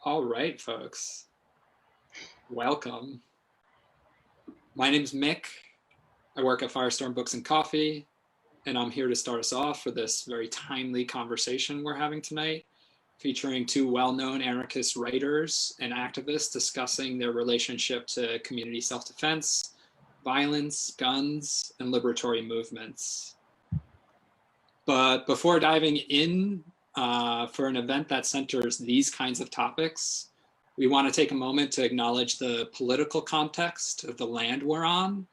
All right, folks, welcome. My name's Mick. I work at Firestorm Books and Coffee, and I'm here to start us off for this very timely conversation we're having tonight, featuring two well-known anarchist writers and activists discussing their relationship to community self-defense, violence, guns, and liberatory movements. But before diving in for an event that centers these kinds of topics, we want to take a moment to acknowledge the political context of the land we're on,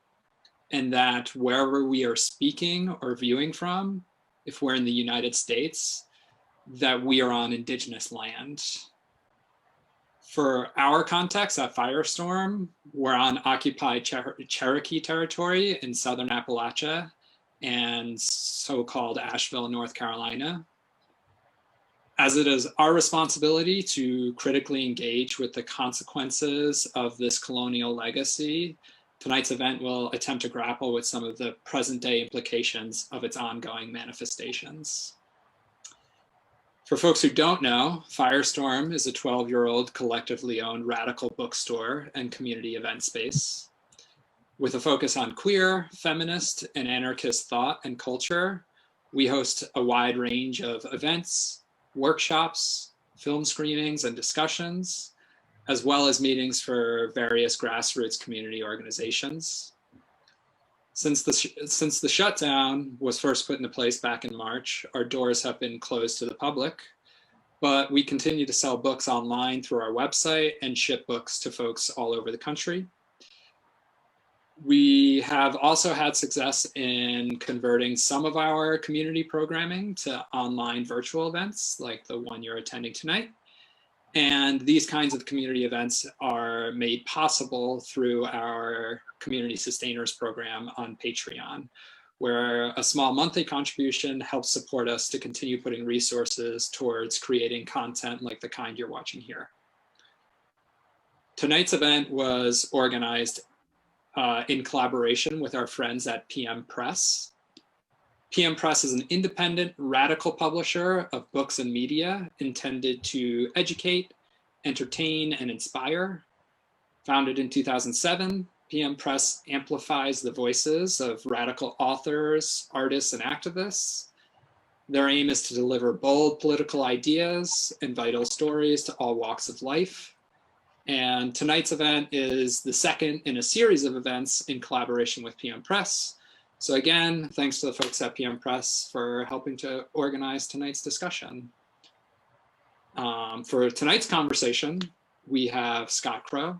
and that wherever we are speaking or viewing from, if we're in the United States, that we are on indigenous land. For our context at Firestorm, we're on occupied Cherokee territory in Southern Appalachia and so-called Asheville, North Carolina. As it is our responsibility to critically engage with the consequences of this colonial legacy, tonight's event will attempt to grapple with some of the present-day implications of its ongoing manifestations. For folks who don't know, Firestorm is a 12-year-old collectively owned radical bookstore and community event space. With a focus on queer, feminist, and anarchist thought and culture, we host a wide range of events, workshops, film screenings, and discussions, as well as meetings for various grassroots community organizations. Since the shutdown was first put into place back in March, our doors have been closed to the public, but we continue to sell books online through our website and ship books to folks all over the country. We have also had success in converting some of our community programming to online virtual events, like the one you're attending tonight. And these kinds of community events are made possible through our Community Sustainers program on Patreon, where a small monthly contribution helps support us to continue putting resources towards creating content like the kind you're watching here. Tonight's event was organized in collaboration with our friends at PM Press. PM Press is an independent, radical publisher of books and media intended to educate, entertain, and inspire. Founded in 2007, PM Press amplifies the voices of radical authors, artists, and activists. Their aim is to deliver bold political ideas and vital stories to all walks of life. And tonight's event is the second in a series of events in collaboration with PM Press. So again, thanks to the folks at PM Press for helping to organize tonight's discussion. For tonight's conversation, we have Scott Crow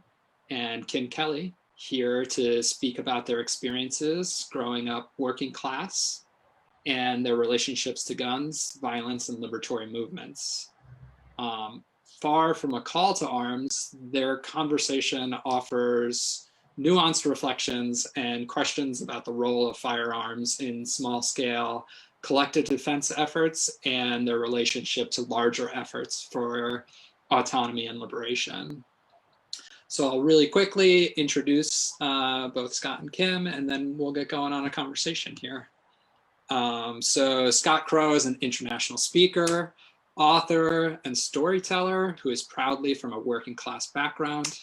and Kim Kelly here to speak about their experiences growing up working class and their relationships to guns, violence, and liberatory movements. Far from a call to arms, their conversation offers nuanced reflections and questions about the role of firearms in small-scale collective defense efforts and their relationship to larger efforts for autonomy and liberation. So I'll really quickly introduce both Scott and Kim, and then we'll get going on a conversation here. So Scott Crow is an international speaker, author, and storyteller who is proudly from a working class background.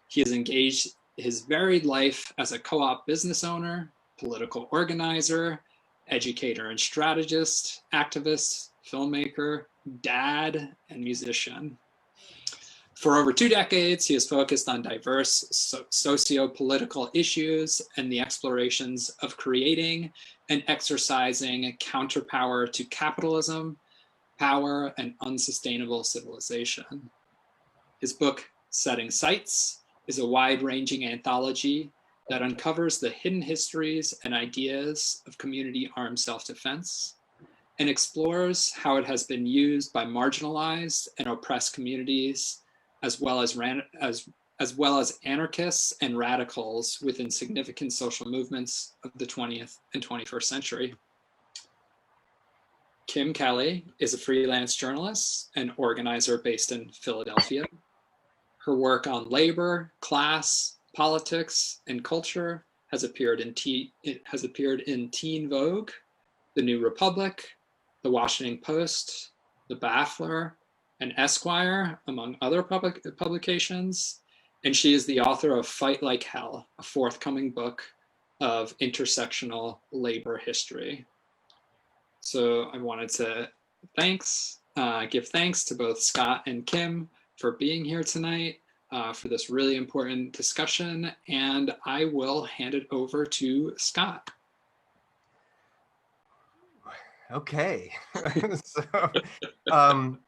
He has engaged his varied life as a co-op business owner, political organizer, educator and strategist, activist, filmmaker, dad, and musician. For over 2 decades, he has focused on diverse socio-political issues and the explorations of creating and exercising counterpower to capitalism, power, and unsustainable civilization. His book, Setting Sights, is a wide-ranging anthology that uncovers the hidden histories and ideas of community armed self-defense and explores how it has been used by marginalized and oppressed communities, as well as anarchists and radicals within significant social movements of the 20th and 21st century. Kim Kelly is a freelance journalist and organizer based in Philadelphia. Her work on labor, class, politics, and culture has appeared in Teen Vogue, The New Republic, The Washington Post, The Baffler, and Esquire, among other publications. And she is the author of Fight Like Hell, a forthcoming book of intersectional labor history. So I wanted to give thanks to both Scott and Kim for being here tonight for this really important discussion. And I will hand it over to Scott. Okay. So,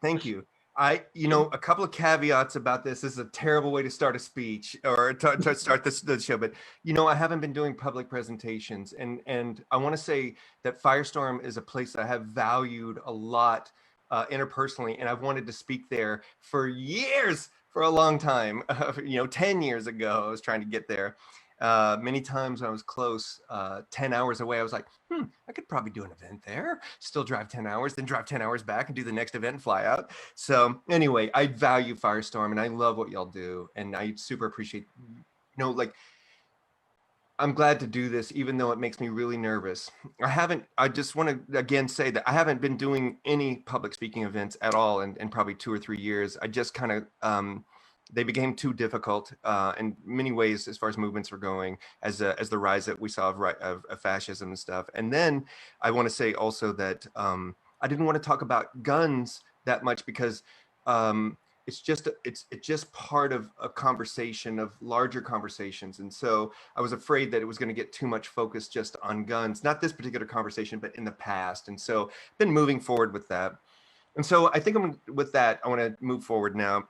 thank you. A couple of caveats about this. This is a terrible way to start a speech or to start the show, but I haven't been doing public presentations, and I want to say that Firestorm is a place that I have valued a lot interpersonally, and I've wanted to speak there for years, for a long time. 10 years ago, I was trying to get there. Many times I was close, 10 hours away. I was like, I could probably do an event there, still drive 10 hours, then drive 10 hours back and do the next event and fly out. So anyway, I value Firestorm and I love what y'all do. And I super appreciate, I'm glad to do this, even though it makes me really nervous. I just want to again say that I haven't been doing any public speaking events at all in probably 2 or 3 years. I just kind of, they became too difficult in many ways as far as movements were going, as the rise that we saw of fascism and stuff. And then I want to say also that I didn't want to talk about guns that much because it's just part of a conversation of larger conversations. And so I was afraid that it was going to get too much focus just on guns, not this particular conversation, but in the past. And so I've been moving forward with that. And so I think with that, I want to move forward now.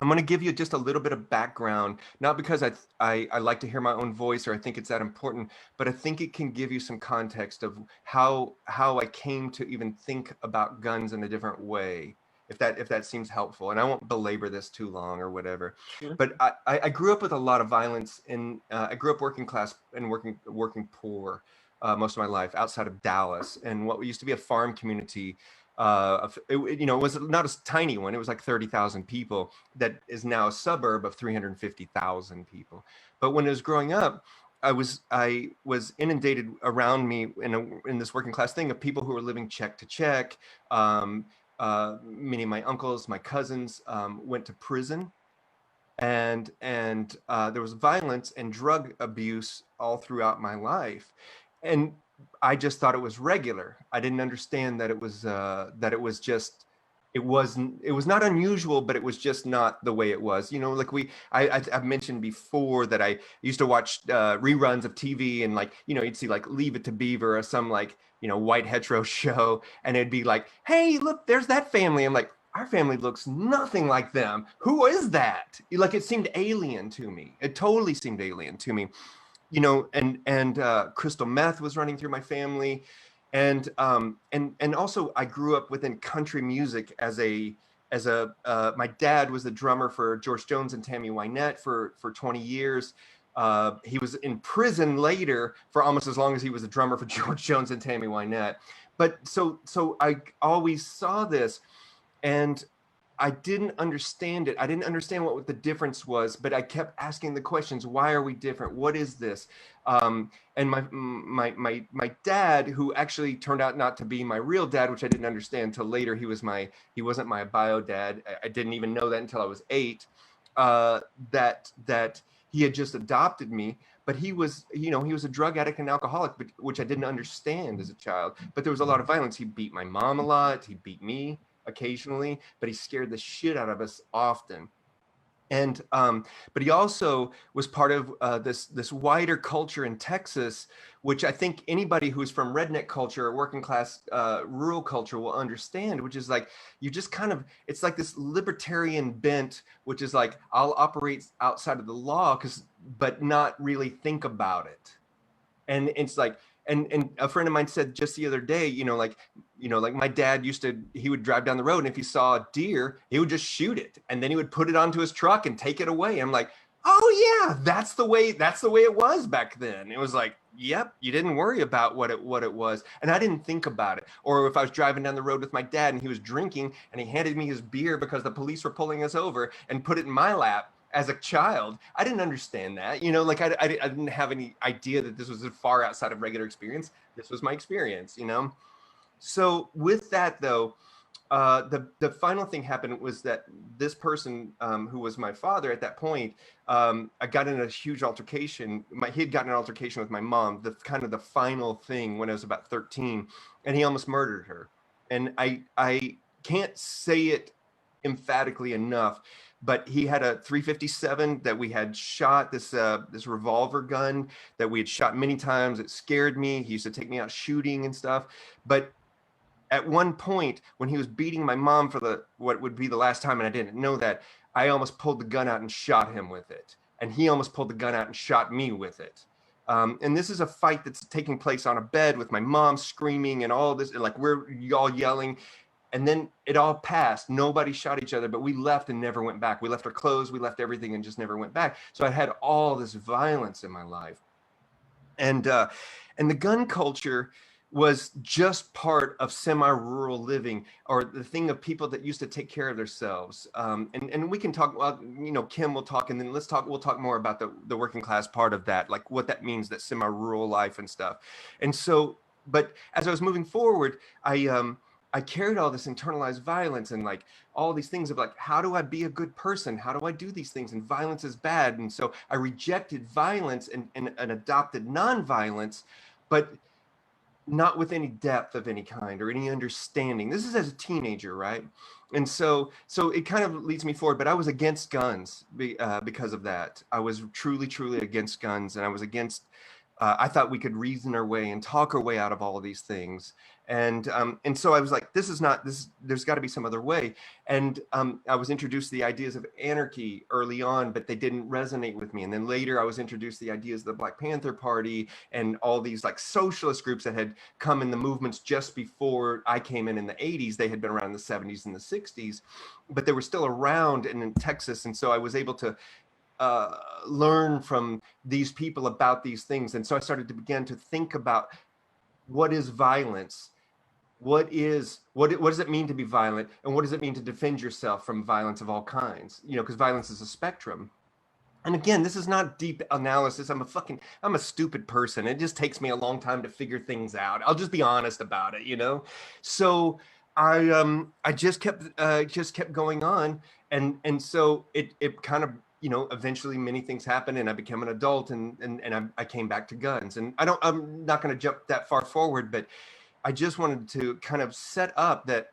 I'm going to give you just a little bit of background, not because I like to hear my own voice or I think it's that important, but I think it can give you some context of how I came to even think about guns in a different way, if that seems helpful. And I won't belabor this too long or whatever. Sure. But I grew up with a lot of violence I grew up working class and working poor most of my life outside of Dallas, and what used to be a farm community. It was not a tiny one. It was like 30,000 people. That is now a suburb of 350,000 people. But when I was growing up, I was inundated around me in this working class thing of people who were living check to check. Many of my uncles, my cousins went to prison, and there was violence and drug abuse all throughout my life, and I just thought it was regular. I didn't understand that it was not unusual, but it was just not the way it was. I've mentioned before that I used to watch reruns of TV, and you'd see Leave It to Beaver or some white hetero show, and it'd be like, hey, look, there's that family. I'm like, our family looks nothing like them. Who is that? It seemed alien to me. It totally seemed alien to me. And crystal meth was running through my family, and also I grew up within country music my dad was the drummer for George Jones and Tammy Wynette for 20 years. He was in prison later for almost as long as he was a drummer for George Jones and Tammy Wynette. But so I always saw this, and I didn't understand it. I didn't understand what the difference was, but I kept asking the questions. Why are we different? What is this? And my dad, who actually turned out not to be my real dad, which I didn't understand until later. He wasn't my bio dad. I didn't even know that until I was 8. That he had just adopted me, but he was a drug addict and alcoholic, which I didn't understand as a child. But there was a lot of violence. He beat my mom a lot. He beat me occasionally, but he scared the shit out of us often. And but he also was part of this wider culture in Texas, which I think anybody who's from redneck culture or working class rural culture will understand, which is you just it's like this libertarian bent, which is I'll operate outside of the law but not really think about it. And it's and a friend of mine said just the other day, my dad he would drive down the road, and if he saw a deer, he would just shoot it, and then he would put it onto his truck and take it away. I'm like, oh yeah, that's the way it was back then. It was yep, you didn't worry about what it was, and I didn't think about it. Or if I was driving down the road with my dad and he was drinking and he handed me his beer because the police were pulling us over, and put it in my lap. As a child, I didn't understand that, I didn't have any idea that this was far outside of regular experience. This was my experience, So with that though, the final thing happened was that this person who was my father at that point, I got in a huge altercation. He had gotten an altercation with my mom, the kind of the final thing when I was about 13, and he almost murdered her. And I can't say it emphatically enough, but he had a 357 that we had shot, this revolver gun that we had shot many times. It scared me. He used to take me out shooting and stuff. But at one point when he was beating my mom for what would be the last time, and I didn't know that, I almost pulled the gun out and shot him with it. And he almost pulled the gun out and shot me with it. And this is a fight that's taking place on a bed with my mom screaming and all this, like we're all yelling. And then it all passed. Nobody shot each other, but we left and never went back. We left our clothes, we left everything and just never went back. So I had all this violence in my life. And the gun culture was just part of semi-rural living, or the thing of people that used to take care of themselves. And we can talk, well, you know, Kim will talk, and then we'll talk more about the working class part of that, like what that means, that semi-rural life and stuff. And so, but as I was moving forward, I carried all this internalized violence and like all these things of like, how do I be a good person? How do I do these things? And violence is bad. And so I rejected violence and adopted nonviolence, but not with any depth of any kind or any understanding. This is as a teenager, right? And so it kind of leads me forward, but I was against guns because of that. I was truly, truly against guns, and I was against, I thought we could reason our way and talk our way out of all of these things. And so I was like, there's got to be some other way. And I was introduced to the ideas of anarchy early on, but they didn't resonate with me. And then later I was introduced to the ideas of the Black Panther Party and all these like socialist groups that had come in the movements just before I came in the 80s. They had been around in the 70s and the 60s, but they were still around and in Texas. And so I was able to learn from these people about these things. And so I started to begin to think about, what is violence? What does it mean to be violent? And what does it mean to defend yourself from violence of all kinds? You know, because violence is a spectrum. And again, this is not deep analysis. I'm a stupid person. It just takes me a long time to figure things out. I'll just be honest about it, you know? So I just kept going on. And so it kind of, you know, eventually many things happened and I became an adult and I came back to guns. And I'm not going to jump that far forward, but I just wanted to kind of set up that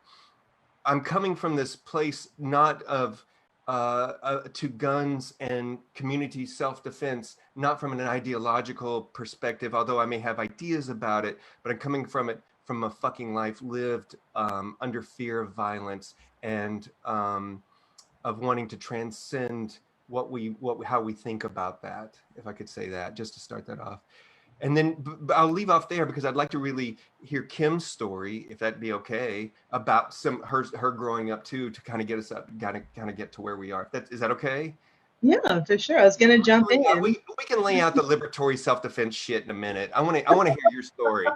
I'm coming from this place not of to guns and community self-defense, not from an ideological perspective, although I may have ideas about it, but I'm coming from it from a fucking life lived under fear of violence and of wanting to transcend how we think about that, if I could say that, just to start that off. And then I'll leave off there because I'd like to really hear Kim's story, if that'd be okay, about her growing up too, to kind of get us up, kind of get to where we are. Is that okay? Yeah, for sure. I was gonna jump in. We can lay out the liberatory self-defense shit in a minute. I want to hear your story.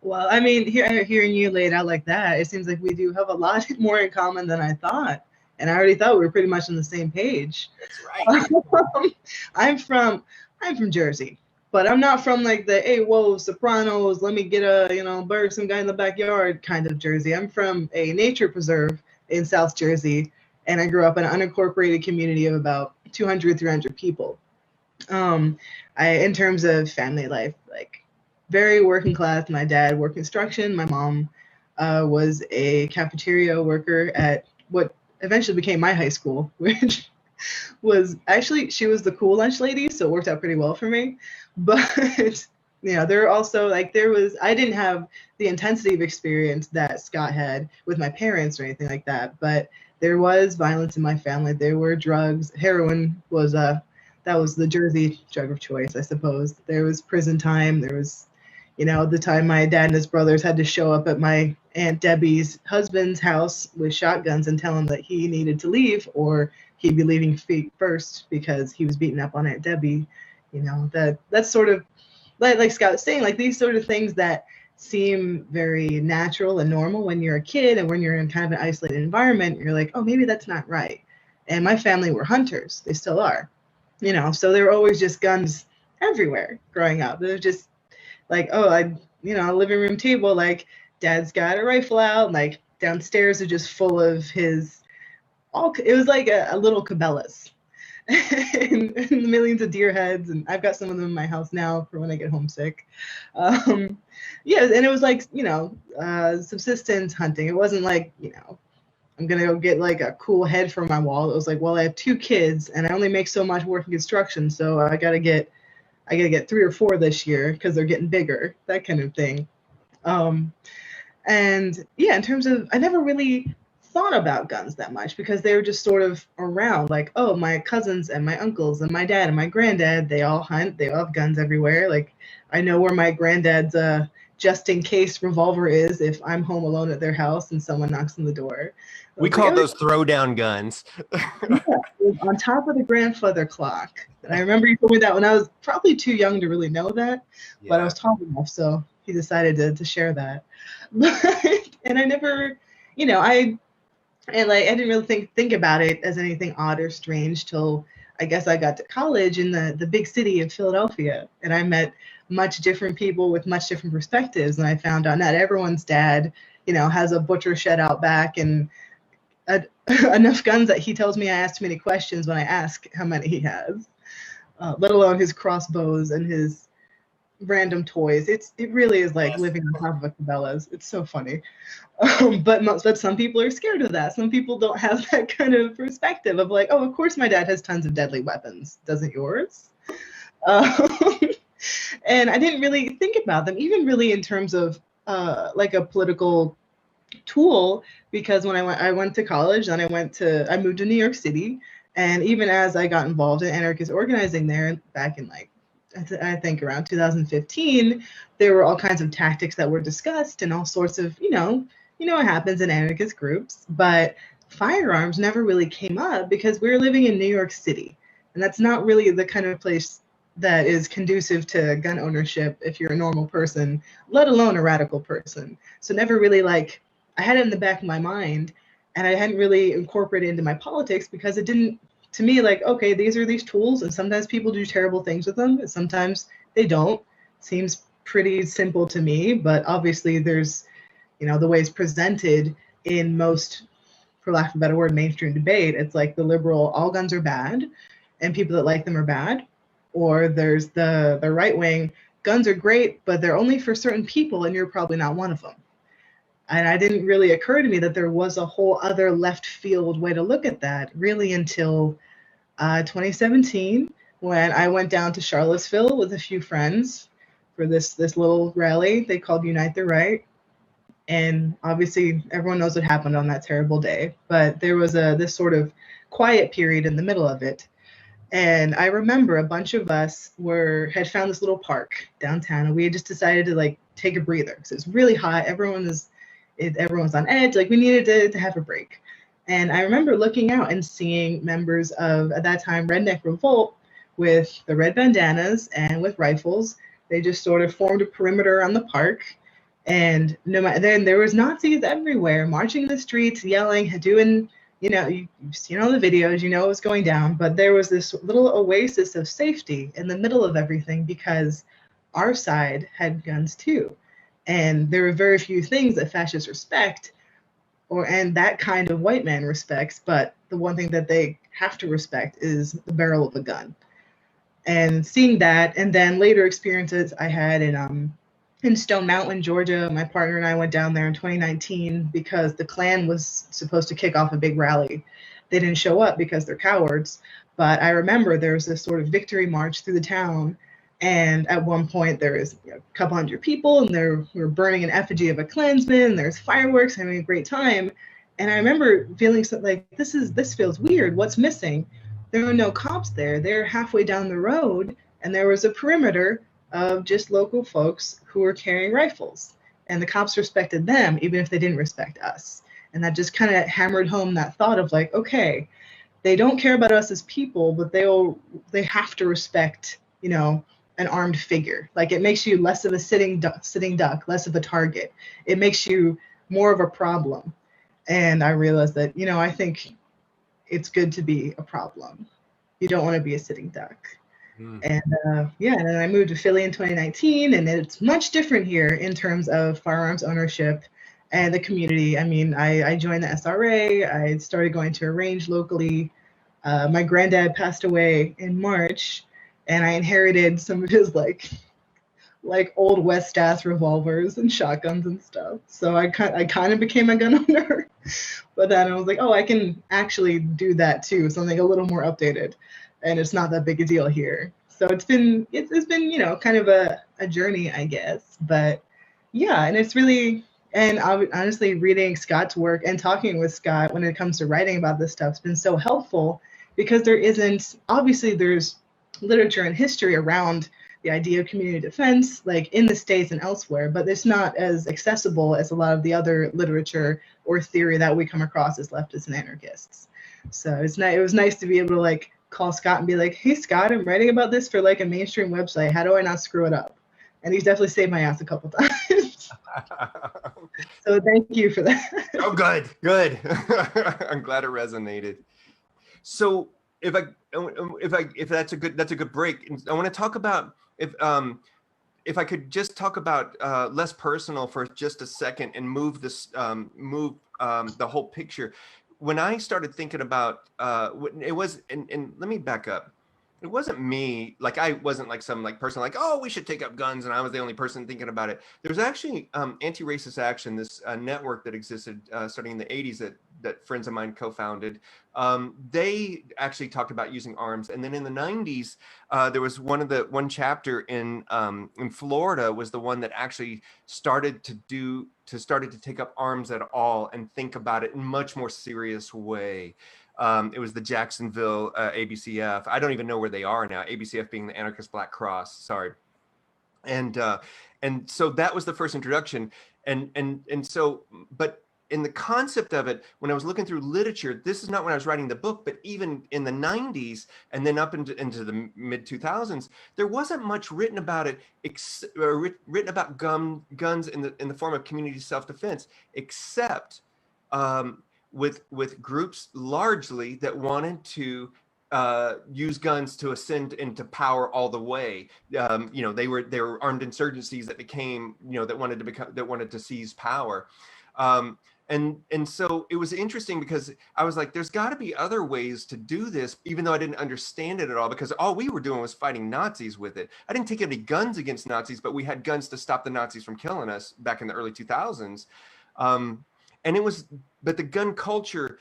Well, I mean, hearing you laid out like that, it seems like we do have a lot more in common than I thought. And I already thought we were pretty much on the same page. That's right. I'm from Jersey, but I'm not from like the, hey, whoa, Sopranos, let me get burg some guy in the backyard kind of Jersey. I'm from a nature preserve in South Jersey, and I grew up in an unincorporated community of about 200, 300 people. In terms of family life, like very working class. My dad worked construction. My mom was a cafeteria worker at what eventually became my high school, which was actually, she was the cool lunch lady, so it worked out pretty well for me. But there were also I didn't have the intensity of experience that Scott had with my parents or anything like that, but there was violence in my family. There were drugs. Heroin was that was the Jersey drug of choice, I suppose. There was prison time. There was the time my dad and his brothers had to show up at my Aunt Debbie's husband's house with shotguns and tell him that he needed to leave or he'd be leaving feet first because he was beating up on Aunt Debbie. That's sort of like Scott was saying, like these sort of things that seem very natural and normal when you're a kid and when you're in kind of an isolated environment, you're like, oh, maybe that's not right. And my family were hunters. They still are, so there were always just guns everywhere growing up. It was just like, oh, living room table, like Dad's got a rifle out, like downstairs are just full of his it was like a little Cabela's. and millions of deer heads, and I've got some of them in my house now for when I get homesick. Yeah, and it was like, subsistence hunting. It wasn't like, I'm gonna go get like a cool head for my wall. It was like, well, I have 2 kids and I only make so much work in construction, so I gotta get 3 or 4 this year because they're getting bigger, that kind of thing. And yeah, in terms of, I never really thought about guns that much because they were just sort of around, like, oh, my cousins and my uncles and my dad and my granddad, they all hunt, they all have guns everywhere. Like, I know where my granddad's just in case revolver is if I'm home alone at their house and someone knocks on the door. We call those throwdown guns. Yeah, it was on top of the grandfather clock. And I remember you told me that when I was probably too young to really know that, but I was tall enough, so he decided to share that. And I never, I didn't really think about it as anything odd or strange till I guess I got to college in the big city of Philadelphia, and I met much different people with much different perspectives, and I found out not everyone's dad, has a butcher shed out back and enough guns that he tells me I ask too many questions when I ask how many he has, let alone his crossbows and his random toys. It really is like living on top of a Cabela's. It's so funny. But some people are scared of that. Some people don't have that kind of perspective of like, oh, of course my dad has tons of deadly weapons. Doesn't yours? And I didn't really think about them, even really in terms of like a political tool, because when I went to college, then I moved to New York City, and even as I got involved in anarchist organizing there back in like I think around 2015, there were all kinds of tactics that were discussed and all sorts of, what happens in anarchist groups, but firearms never really came up because we're living in New York City, and that's not really the kind of place that is conducive to gun ownership if you're a normal person, let alone a radical person. So never really I had it in the back of my mind, and I hadn't really incorporated it into my politics because it didn't, to me, okay, these are these tools, and sometimes people do terrible things with them, and sometimes they don't. Seems pretty simple to me, but obviously there's, the way it's presented in most, for lack of a better word, mainstream debate. It's like the liberal, all guns are bad, and people that like them are bad. Or there's the right wing, guns are great, but they're only for certain people, and you're probably not one of them. And it didn't really occur to me that there was a whole other left field way to look at that, really until 2017, when I went down to Charlottesville with a few friends for this little rally they called Unite the Right. And obviously everyone knows what happened on that terrible day, but there was this sort of quiet period in the middle of it. And I remember a bunch of us had found this little park downtown, and we had just decided to take a breather because it's really hot. Everyone's on edge. We needed to have a break. And I remember looking out and seeing members of, at that time, Redneck Revolt with the red bandanas and with rifles. They just sort of formed a perimeter around the park. And then there was Nazis everywhere, marching the streets, yelling, doing, you've seen all the videos, what was going down. But there was this little oasis of safety in the middle of everything because our side had guns too. And there were very few things that fascists respect, and that kind of white man respects, but the one thing that they have to respect is the barrel of a gun. And seeing that, and then later experiences I had in Stone Mountain, Georgia. My partner and I went down there in 2019 because the Klan was supposed to kick off a big rally. They didn't show up because they're cowards, but I remember there was this sort of victory march through the town. And at one point there was a couple hundred people, and we were burning an effigy of a Klansman, and there's fireworks, having a great time. And I remember feeling like this feels weird. What's missing? There were no cops there. They're halfway down the road, and there was a perimeter of just local folks who were carrying rifles. And the cops respected them, even if they didn't respect us. And that just kind of hammered home that thought of okay, they don't care about us as people, but they have to respect, an armed figure. It makes you less of a sitting duck, less of a target. It makes you more of a problem. And I realized that, I think it's good to be a problem. You don't want to be a sitting duck. And and then I moved to Philly in 2019, and it's much different here in terms of firearms ownership. and the community. I mean, I joined the SRA. I started going to a range locally. My granddad passed away in March, and I inherited some of his like old West Staff revolvers and shotguns and stuff. So I kind of became a gun owner. But then I was like, oh, I can actually do that too, something a little more updated, and it's not that big a deal here. So it's been kind of a journey, I guess. But yeah, and it's really, and honestly, reading Scott's work and talking with Scott when it comes to writing about this stuff has been so helpful, because there's literature and history around the idea of community defense, like in the States and elsewhere, but it's not as accessible as a lot of the other literature or theory that we come across as leftists and anarchists. So it was nice to be able to like call Scott and be like, hey Scott, I'm writing about this for like a mainstream website. How do I not screw it up? And he's definitely saved my ass a couple times. So thank you for that. Oh, good. I'm glad it resonated. So if that's a good break, I want to talk about if I could just talk about less personal for just a second and move the whole picture. When I started thinking about it was, and let me back up. It wasn't me, like I wasn't like some like person like, oh, we should take up guns, and I was the only person thinking about it. There was actually Anti-Racist Action, this network that existed starting in the 80s that friends of mine co-founded. They actually talked about using arms, and then in the 90s, there was one chapter in Florida was the one that actually started to take up arms at all and think about it in a much more serious way. It was the Jacksonville ABCF. I don't even know where they are now. ABCF being the Anarchist Black Cross. Sorry. And so that was the first introduction. And so, but in the concept of it, when I was looking through literature, this is not when I was writing the book, but even in the 90s and then up into the mid 2000s, there wasn't much written about it, written about guns in the form of community self-defense, except with groups largely that wanted to use guns to ascend into power all the way. They were armed insurgencies that became, that wanted to seize power. And so it was interesting because I was like, there's got to be other ways to do this, even though I didn't understand it at all, because all we were doing was fighting Nazis with it. I didn't take any guns against Nazis, but we had guns to stop the Nazis from killing us back in the early 2000s. But the gun culture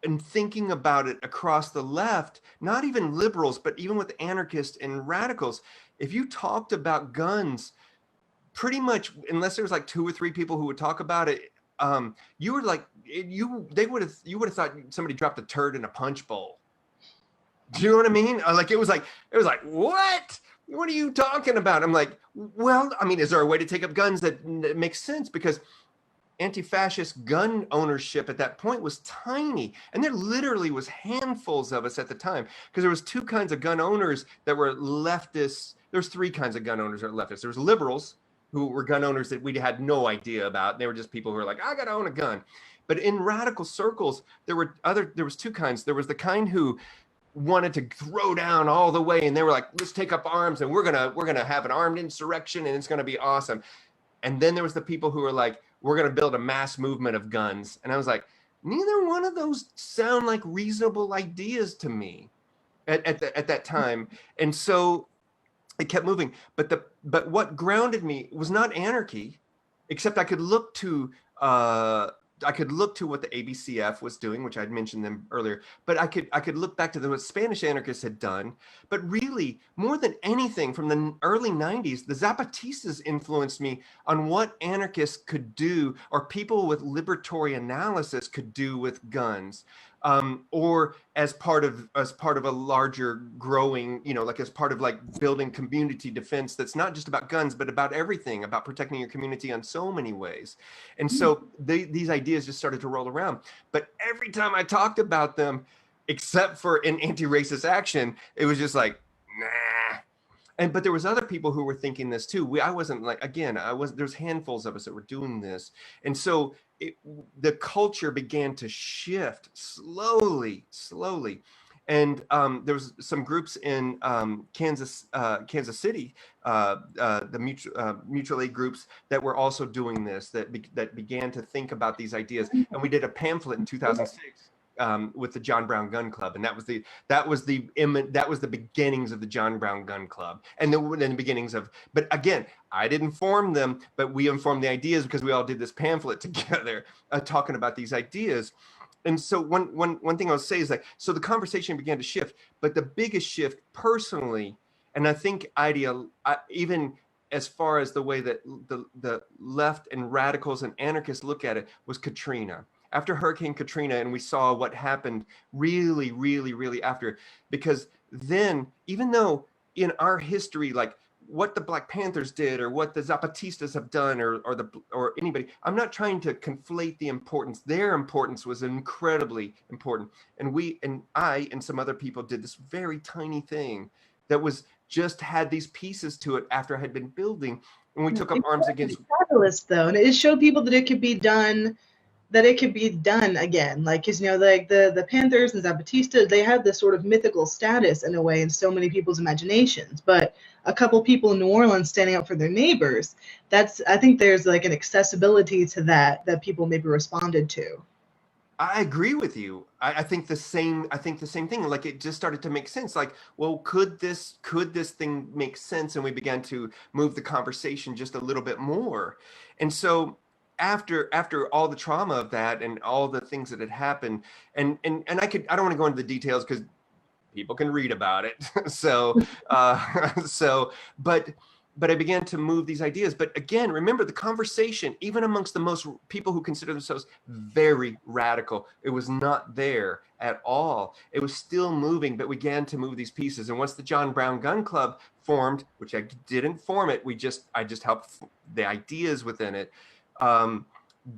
and thinking about it across the left, not even liberals, but even with anarchists and radicals, if you talked about guns, pretty much, unless there was like 2 or 3 people who would talk about it, you were like, you would have thought somebody dropped a turd in a punch bowl. Do you know what I mean? Like, it was like, what? What are you talking about? I'm like, well, I mean, is there a way to take up guns that makes sense? Because anti-fascist gun ownership at that point was tiny, and there literally was handfuls of us at the time, because there was 2 kinds of gun owners that were leftists. There's 3 kinds of gun owners that were leftists. There was liberals who were gun owners that we had no idea about. They were just people who were like, I gotta own a gun. But in radical circles, there was 2 kinds. There was the kind who wanted to throw down all the way, and they were like, let's take up arms, and we're gonna have an armed insurrection, and it's gonna be awesome. And then there was the people who were like, we're going to build a mass movement of guns. And I was like, neither one of those sound like reasonable ideas to me at that time. And so it kept moving. But what grounded me was not anarchy, except I could look to what the ABCF was doing, which I'd mentioned them earlier, but I could look back to what Spanish anarchists had done. But really, more than anything, from the early 90s, the Zapatistas influenced me on what anarchists could do, or people with liberatory analysis could do with guns. Or as part of a larger growing, like as part of like building community defense that's not just about guns, but about everything, about protecting your community on so many ways. And so these ideas just started to roll around. But every time I talked about them, except for in Anti-Racist Action, it was just like, nah. But there was other people who were thinking this too. I wasn't like, again, there's handfuls of us that were doing this. And so the culture began to shift slowly. And there was some groups in Kansas City, the mutual aid groups that were also doing this, that began to think about these ideas. And we did a pamphlet in 2006 with the John Brown Gun Club, and that was the beginnings of the John Brown Gun Club, and then the beginnings of. But again, I didn't form them, but we informed the ideas because we all did this pamphlet together, talking about these ideas. And so one thing I'll say is that, so the conversation began to shift, but the biggest shift personally, and I think even as far as the way that the left and radicals and anarchists look at it, was Katrina. After Hurricane Katrina, and we saw what happened really, really, really after, because then, even though in our history, like what the Black Panthers did or what the Zapatistas have done or anybody, I'm not trying to conflate the importance. Their importance was incredibly important. And I and some other people did this very tiny thing that was just had these pieces to it after I had been building. And we took up arms against. Catalyst, though, and it showed people that it could be done. That it could be done again, like, because, like the Panthers and Zapatista, they had this sort of mythical status in a way in so many people's imaginations. But a couple people in New Orleans standing up for their neighbors, I think there's like an accessibility to that people maybe responded to. I agree with you. I think the same thing. Like, it just started to make sense. Like, well, could this thing make sense? And we began to move the conversation just a little bit more. And so after all the trauma of that and all the things that had happened, and I don't want to go into the details because people can read about it. But I began to move these ideas. But again, remember the conversation, even amongst the most people who consider themselves very radical, it was not there at all. It was still moving, but we began to move these pieces. And once the John Brown Gun Club formed, which I didn't form it, I just helped the ideas within it,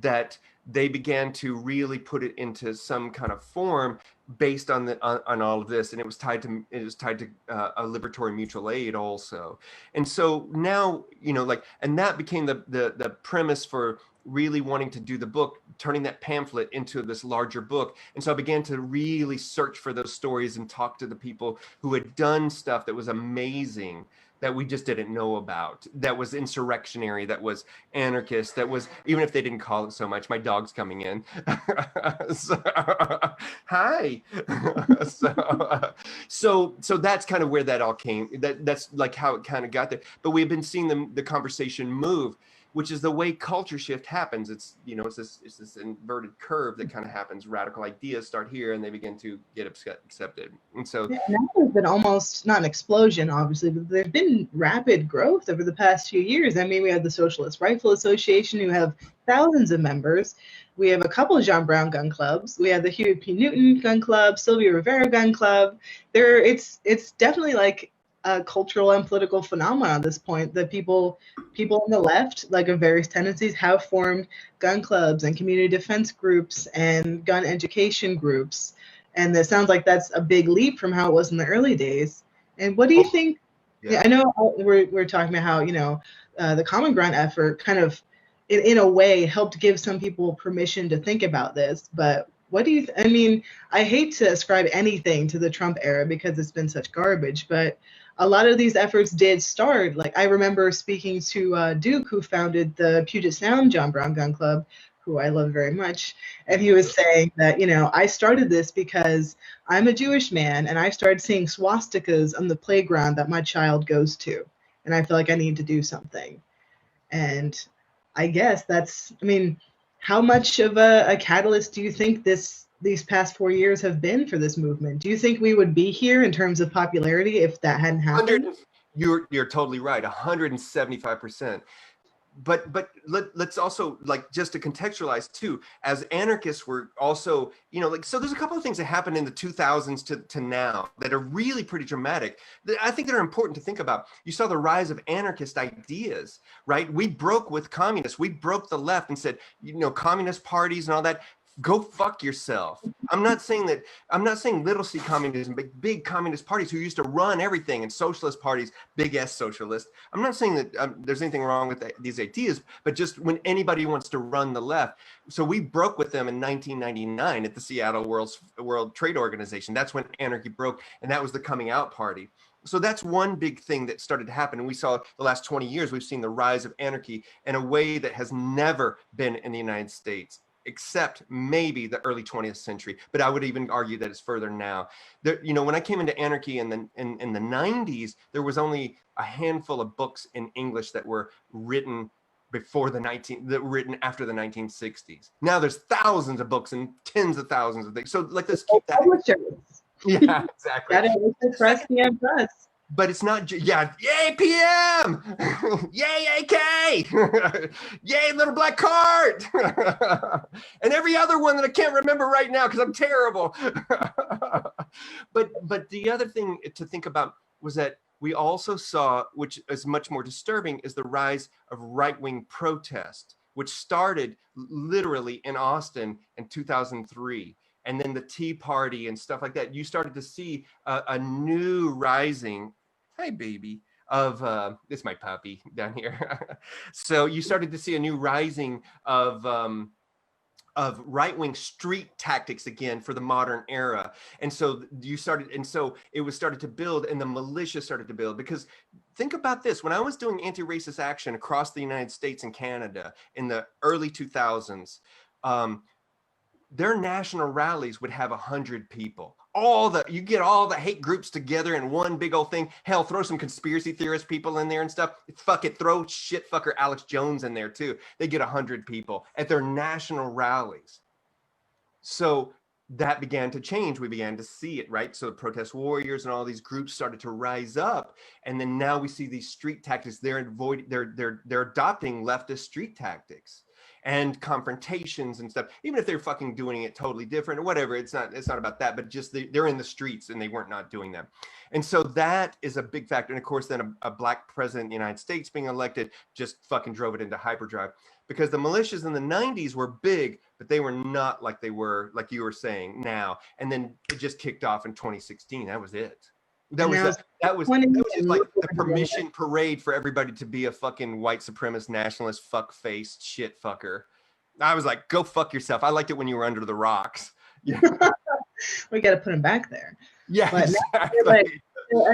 that they began to really put it into some kind of form based on all of this, and it was tied to a liberatory mutual aid also. And so now, and that became the premise for really wanting to do the book, turning that pamphlet into this larger book. And so I began to really search for those stories and talk to the people who had done stuff that was amazing, that we just didn't know about, that was insurrectionary, that was anarchist, that was, even if they didn't call it so much. My dog's coming in. Hi. So that's kind of where that all came. That's like how it kind of got there. But we've been seeing the conversation move, which is the way culture shift happens. It's this inverted curve that kind of happens. Radical ideas start here and they begin to get accepted. And so now there's been almost, not an explosion, obviously, but there's been rapid growth over the past few years. I mean, we have the Socialist Rifle Association, who have thousands of members. We have a couple of John Brown gun clubs. We have the Huey P. Newton gun club, Sylvia Rivera gun club. It's definitely like a cultural and political phenomenon at this point, that people on the left, like of various tendencies, have formed gun clubs and community defense groups and gun education groups. And it sounds like that's a big leap from how it was in the early days. And what do you think? Yeah, I know we're talking about how, the Common Ground effort kind of, in a way, helped give some people permission to think about this. But what do you, I mean, I hate to ascribe anything to the Trump era because it's been such garbage, but a lot of these efforts did start. Like, I remember speaking to Duke, who founded the Puget Sound John Brown Gun Club, who I love very much. And he was saying that, I started this because I'm a Jewish man and I started seeing swastikas on the playground that my child goes to. And I feel like I need to do something. And I guess how much of a catalyst do you think these past 4 years have been for this movement? Do you think we would be here in terms of popularity if that hadn't happened? You're totally right, 175%. But let's also, like, just to contextualize too, as anarchists were also, so there's a couple of things that happened in the 2000s to now that are really pretty dramatic, that I think that are important to think about. You saw the rise of anarchist ideas, right? We broke with communists. We broke the left and said, communist parties and all that, Go fuck yourself. I'm not saying little c communism, but big communist parties who used to run everything, and socialist parties, big S socialist. I'm not saying that there's anything wrong with these ideas, but just when anybody wants to run the left. So we broke with them in 1999 at the Seattle World Trade Organization. That's when Anarchy broke, and that was the coming out party. So that's one big thing that started to happen. And we saw the last 20 years, we've seen the rise of anarchy in a way that has never been in the United States, except maybe the early 20th century. But I would even argue that it's further now. There, you know, when I came into anarchy in the 90s, there was only a handful of books in English that were written written after the 1960s. Now there's thousands of books and tens of thousands of things. So like, let's keep that. Yeah, exactly. Press PM press. But it's not yay PM, yay AK, yay little black cart, and every other one that I can't remember right now because I'm terrible. But the other thing to think about was that we also saw, which is much more disturbing, is the rise of right-wing protest, which started literally in Austin in 2003. And then the Tea Party and stuff like that. You started to see a new rising, hi baby, of, this is my puppy down here. So you started to see a new rising of right-wing street tactics again for the modern era. And so it was started to build, and the militia started to build. Because think about this, when I was doing anti-racist action across the United States and Canada in the early 2000s, their national rallies would have 100 people. You get all the hate groups together in one big old thing. Hell, throw some conspiracy theorist people in there and stuff. Fuck it, throw shit fucker Alex Jones in there too. They get 100 people at their national rallies. So that began to change. We began to see it, right? So the protest warriors and all these groups started to rise up. And then now we see these street tactics. They're adopting leftist street tactics and confrontations and stuff, even if they're fucking doing it totally different or whatever. It's not about that, but just they're in the streets and they weren't not doing them. And so that is a big factor. And of course, then a black president in the United States being elected just fucking drove it into hyperdrive, because the militias in the 90s were big, but they were not like they were, like you were saying, now. And then it just kicked off in 2016. That was it. That was just like the permission parade for everybody to be a fucking white supremacist, nationalist, fuck-faced shit fucker. I was like, go fuck yourself. I liked it when you were under the rocks. Yeah. We got to put them back there. Yeah, but exactly.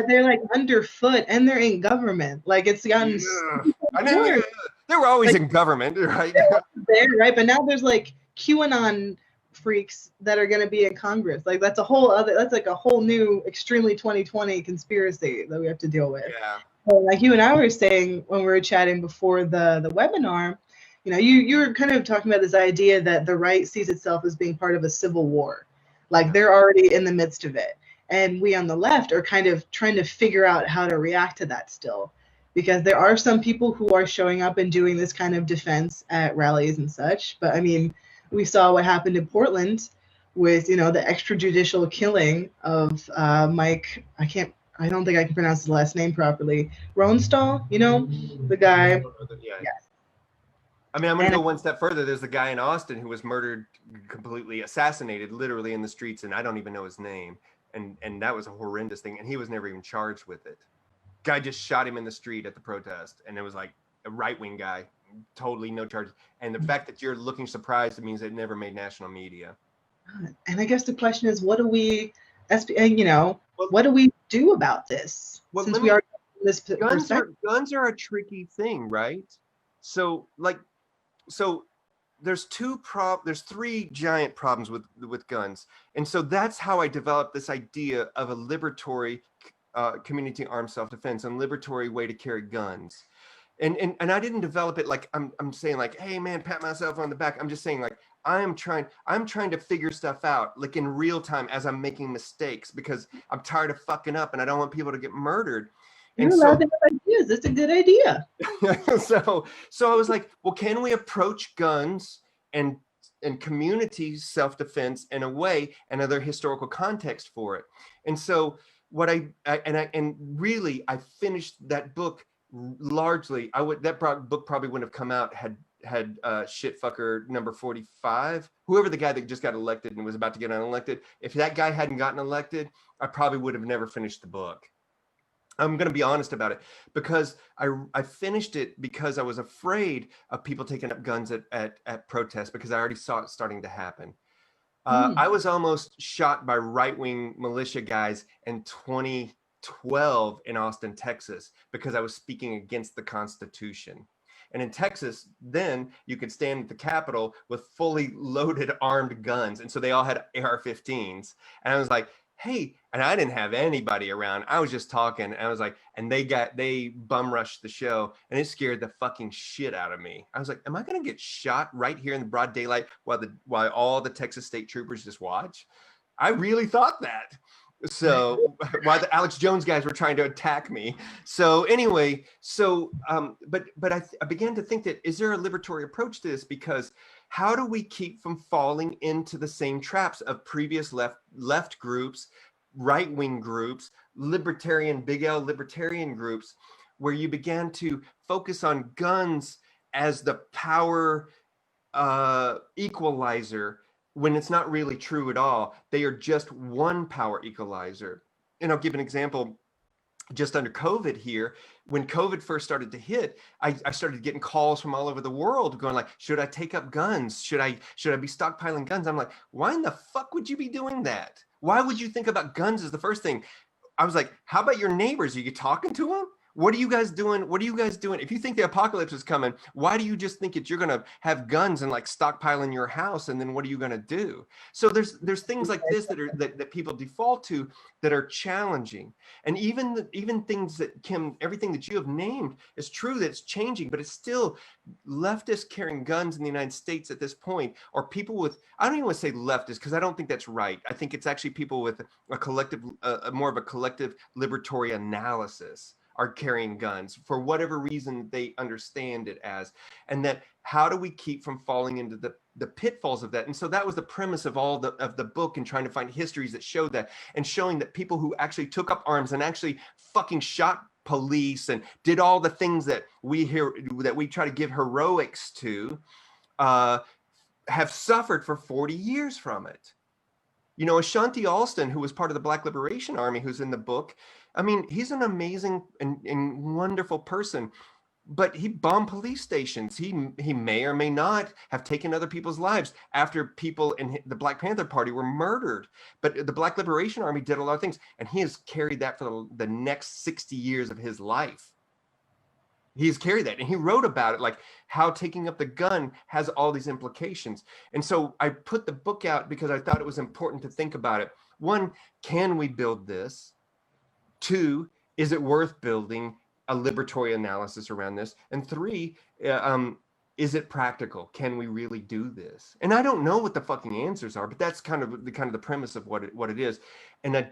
They're like underfoot, and they're in government. Like, it's gotten. Yeah. I mean, they were always in government, right? There, right, but now there's like QAnon freaks that are going to be in Congress. Like, that's like a whole new extremely 2020 conspiracy that we have to deal with. Yeah. So, like you and I were saying when we were chatting before the webinar, you know, you were kind of talking about this idea that the right sees itself as being part of a civil war. Like, they're already in the midst of it. And we on the left are kind of trying to figure out how to react to that still. Because there are some people who are showing up and doing this kind of defense at rallies and such. But I mean, we saw what happened in Portland with, you know, the extrajudicial killing of Mike. I don't think I can pronounce the last name properly. Ronstall, you know, the guy. Yeah. I mean, I'm going to go one step further. There's a guy in Austin who was murdered, completely assassinated, literally in the streets, and I don't even know his name. And that was a horrendous thing. And he was never even charged with it. Guy just shot him in the street at the protest, and it was like a right-wing guy, totally no charges. And the fact that you're looking surprised, it means it never made national media. And I guess the question is, what do we, you know, what do we do about this? Well, since we are in this guns are a tricky thing, right? So there's three giant problems with guns, and so that's how I developed this idea of a liberatory community armed self-defense and liberatory way to carry guns. And I didn't develop it like I'm saying like, hey man, pat myself on the back. I'm just saying like I'm trying to figure stuff out like in real time as I'm making mistakes, because I'm tired of fucking up and I don't want people to get murdered. You're allowed to have ideas. That's a good idea. So I was like, well, can we approach guns and community self-defense in a way, and other historical context for it? And so what I finished that book largely. That book probably wouldn't have come out had had shitfucker number 45, whoever the guy that just got elected and was about to get unelected, if that guy hadn't gotten elected, I probably would have never finished the book. I'm going to be honest about it, because I finished it because I was afraid of people taking up guns at protests, because I already saw it starting to happen. I was almost shot by right-wing militia guys in 2012 in Austin, Texas, because I was speaking against the Constitution. And in Texas, then you could stand at the Capitol with fully loaded armed guns. And so they all had AR-15s. And I was like, hey, and I didn't have anybody around. I was just talking. And I was like, and they bum rushed the show, and it scared the fucking shit out of me. I was like, am I going to get shot right here in the broad daylight while all the Texas state troopers just watch? I really thought that. So while the Alex Jones guys were trying to attack me. So anyway, but I began to think that, is there a liberatory approach to this? Because how do we keep from falling into the same traps of previous left groups, right-wing groups, libertarian, big L libertarian groups, where you began to focus on guns as the power equalizer, when it's not really true at all? They are just one power equalizer. And I'll give an example. Just under COVID here, when COVID first started to hit, I started getting calls from all over the world going like, should I take up guns? Should I be stockpiling guns? I'm like, why in the fuck would you be doing that? Why would you think about guns as the first thing? I was like, how about your neighbors? Are you talking to them? What are you guys doing? What are you guys doing? If you think the apocalypse is coming, why do you just think that you're going to have guns and like stockpile in your house? And then what are you going to do? So there's things like this that people default to that are challenging. And even things that everything that you have named is true, that it's changing, but it's still leftists carrying guns in the United States at this point, or people with, I don't even want to say leftists, because I don't think that's right. I think it's actually people with a collective, more of a collective liberatory analysis are carrying guns for whatever reason they understand it as. And that, how do we keep from falling into the pitfalls of that? And so that was the premise of all of the book, and trying to find histories that showed that, and showing that people who actually took up arms and actually fucking shot police and did all the things that we try to give heroics to, have suffered for 40 years from it. You know, Ashanti Alston, who was part of the Black Liberation Army, who's in the book, I mean, he's an amazing and wonderful person, but he bombed police stations. He may or may not have taken other people's lives after people in the Black Panther Party were murdered. But the Black Liberation Army did a lot of things, and he has carried that for the next 60 years of his life. He's carried that, and he wrote about it, like how taking up the gun has all these implications. And so I put the book out because I thought it was important to think about it. One, can we build this? Two, is it worth building a liberatory analysis around this? And three, is it practical? Can we really do this? And I don't know what the fucking answers are, but that's kind of the premise of what it is. And I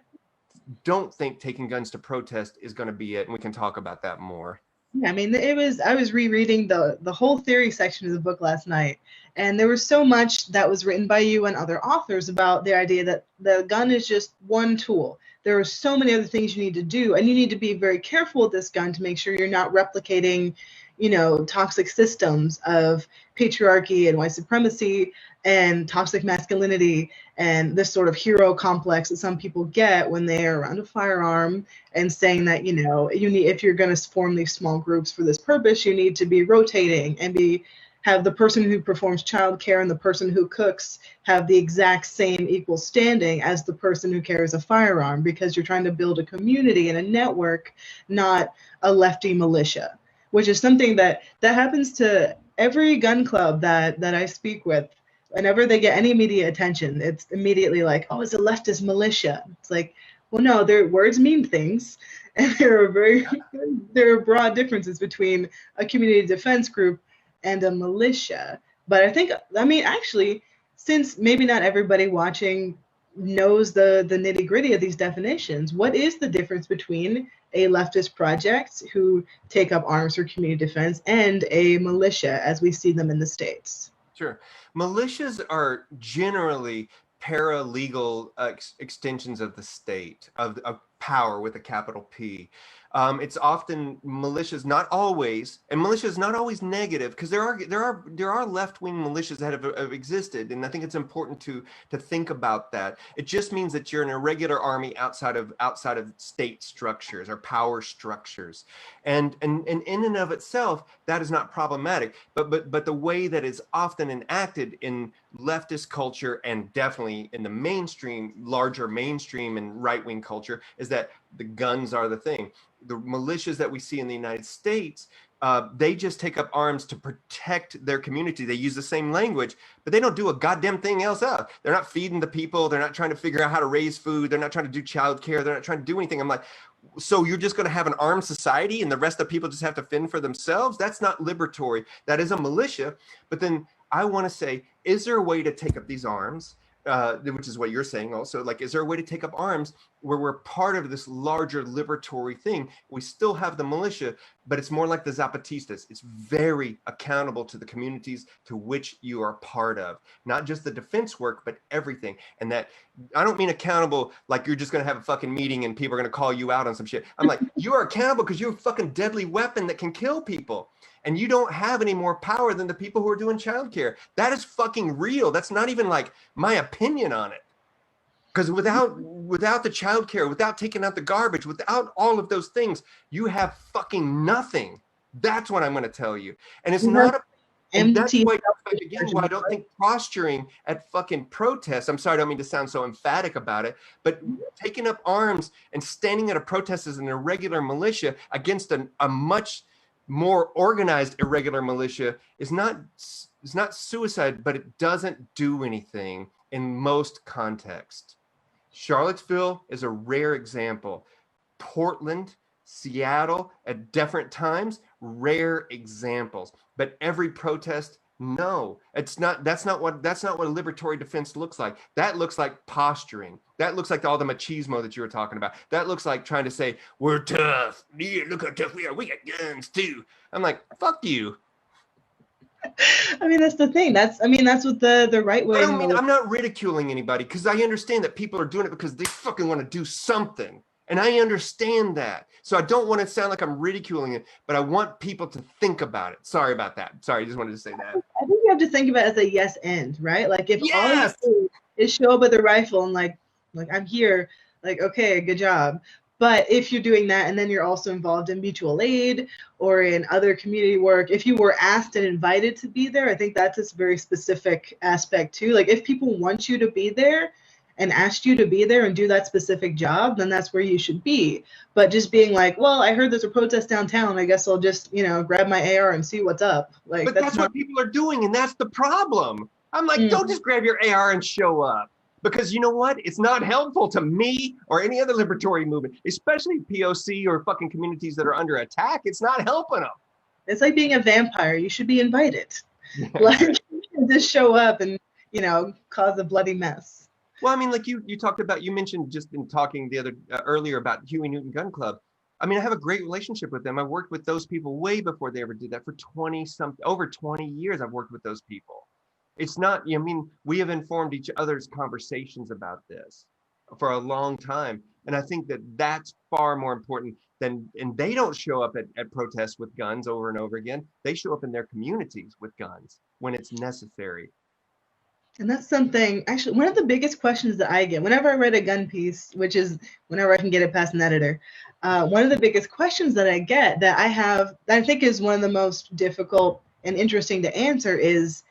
don't think taking guns to protest is going to be it. And we can talk about that more. Yeah, I mean, I was rereading the whole theory section of the book last night, and there was so much that was written by you and other authors about the idea that the gun is just one tool. There are so many other things you need to do, and you need to be very careful with this gun to make sure you're not replicating, you know, toxic systems of patriarchy and white supremacy and toxic masculinity and this sort of hero complex that some people get when they're around a firearm, and saying that, you know, you need, if you're going to form these small groups for this purpose, you need to be rotating and have the person who performs childcare and the person who cooks have the exact same equal standing as the person who carries a firearm, because you're trying to build a community and a network, not a lefty militia, which is something that happens to every gun club that I speak with. Whenever they get any media attention, it's immediately like, oh, it's a leftist militia. It's like, well, no, their words mean things. And there are broad differences between a community defense group and a militia. But I mean, actually, since maybe not everybody watching knows the nitty gritty of these definitions, what is the difference between a leftist project who take up arms for community defense and a militia as we see them in the States? Sure. Militias are generally paralegal extensions of the state, of power with a capital P. It's often militias, not always, and militia is not always negative, because there are left-wing militias that have existed, and I think it's important to think about that. It just means that you're an irregular army outside of state structures or power structures, and in and of itself that is not problematic. But the way that is often enacted in leftist culture, and definitely in the larger mainstream and right-wing culture, is that the guns are the thing. The militias that we see in the United States, they just take up arms to protect their community. They use the same language, but they don't do a goddamn thing else out. They're not feeding the people. They're not trying to figure out how to raise food. They're not trying to do childcare. They're not trying to do anything. I'm like, so you're just going to have an armed society and the rest of the people just have to fend for themselves? That's not liberatory. That is a militia. But then I want to say, is there a way to take up these arms? Which is what you're saying also, like, is there a way to take up arms where we're part of this larger liberatory thing? We still have the militia, but it's more like the Zapatistas. It's very accountable to the communities to which you are part of, not just the defense work, but everything. And that, I don't mean accountable like you're just going to have a fucking meeting and people are going to call you out on some shit. I'm like, you are accountable because you're a fucking deadly weapon that can kill people. And you don't have any more power than the people who are doing childcare. That is fucking real. That's not even like my opinion on it. Because without the childcare, without taking out the garbage, without all of those things, you have fucking nothing. That's what I'm going to tell you. And it's not and that's why, again, why I don't think posturing at fucking protests, I'm sorry, I don't mean to sound so emphatic about it, but taking up arms and standing at a protest as an irregular militia against a much more organized irregular militia is not suicide, but it doesn't do anything in most contexts. Charlottesville is a rare example. Portland, Seattle, at different times, rare examples. But every protest, no, it's not. That's not what a liberatory defense looks like. That looks like posturing. That looks like all the machismo that you were talking about. That looks like trying to say, we're tough. Yeah, look how tough we are. We got guns too. I'm like, fuck you. I mean, that's the thing. That's what the right way. I'm not ridiculing anybody, because I understand that people are doing it because they fucking want to do something. And I understand that. So I don't want to sound like I'm ridiculing it, but I want people to think about it. Sorry about that. Sorry, I just wanted to say that. I think you have to think about it as a yes end, right? Like, if all you do is show up with a rifle and like I'm here, like, okay, good job. But if you're doing that and then you're also involved in mutual aid or in other community work, if you were asked and invited to be there, I think that's a very specific aspect too. Like, if people want you to be there and asked you to be there and do that specific job, then that's where you should be. But just being like, well, I heard there's a protest downtown, I guess I'll just, grab my AR and see what's up. Like, but that's what people are doing, and that's the problem. I'm like, don't just grab your AR and show up. Because you know what? It's not helpful to me or any other liberatory movement, especially POC or fucking communities that are under attack. It's not helping them. It's like being a vampire. You should be invited. Like, you can just show up and, cause a bloody mess. Well, I mean, like you mentioned just in talking earlier about Huey Newton Gun Club. I mean, I have a great relationship with them. I worked with those people way before they ever did that. For over 20 years, I've worked with those people. It's not, we have informed each other's conversations about this for a long time. And I think that that's far more important and they don't show up at protests with guns over and over again. They show up in their communities with guns when it's necessary. And that's something, actually, one of the biggest questions that I get whenever I write a gun piece, which is whenever I can get it past an editor, one of the biggest questions that I get that I think is one of the most difficult and interesting to answer is,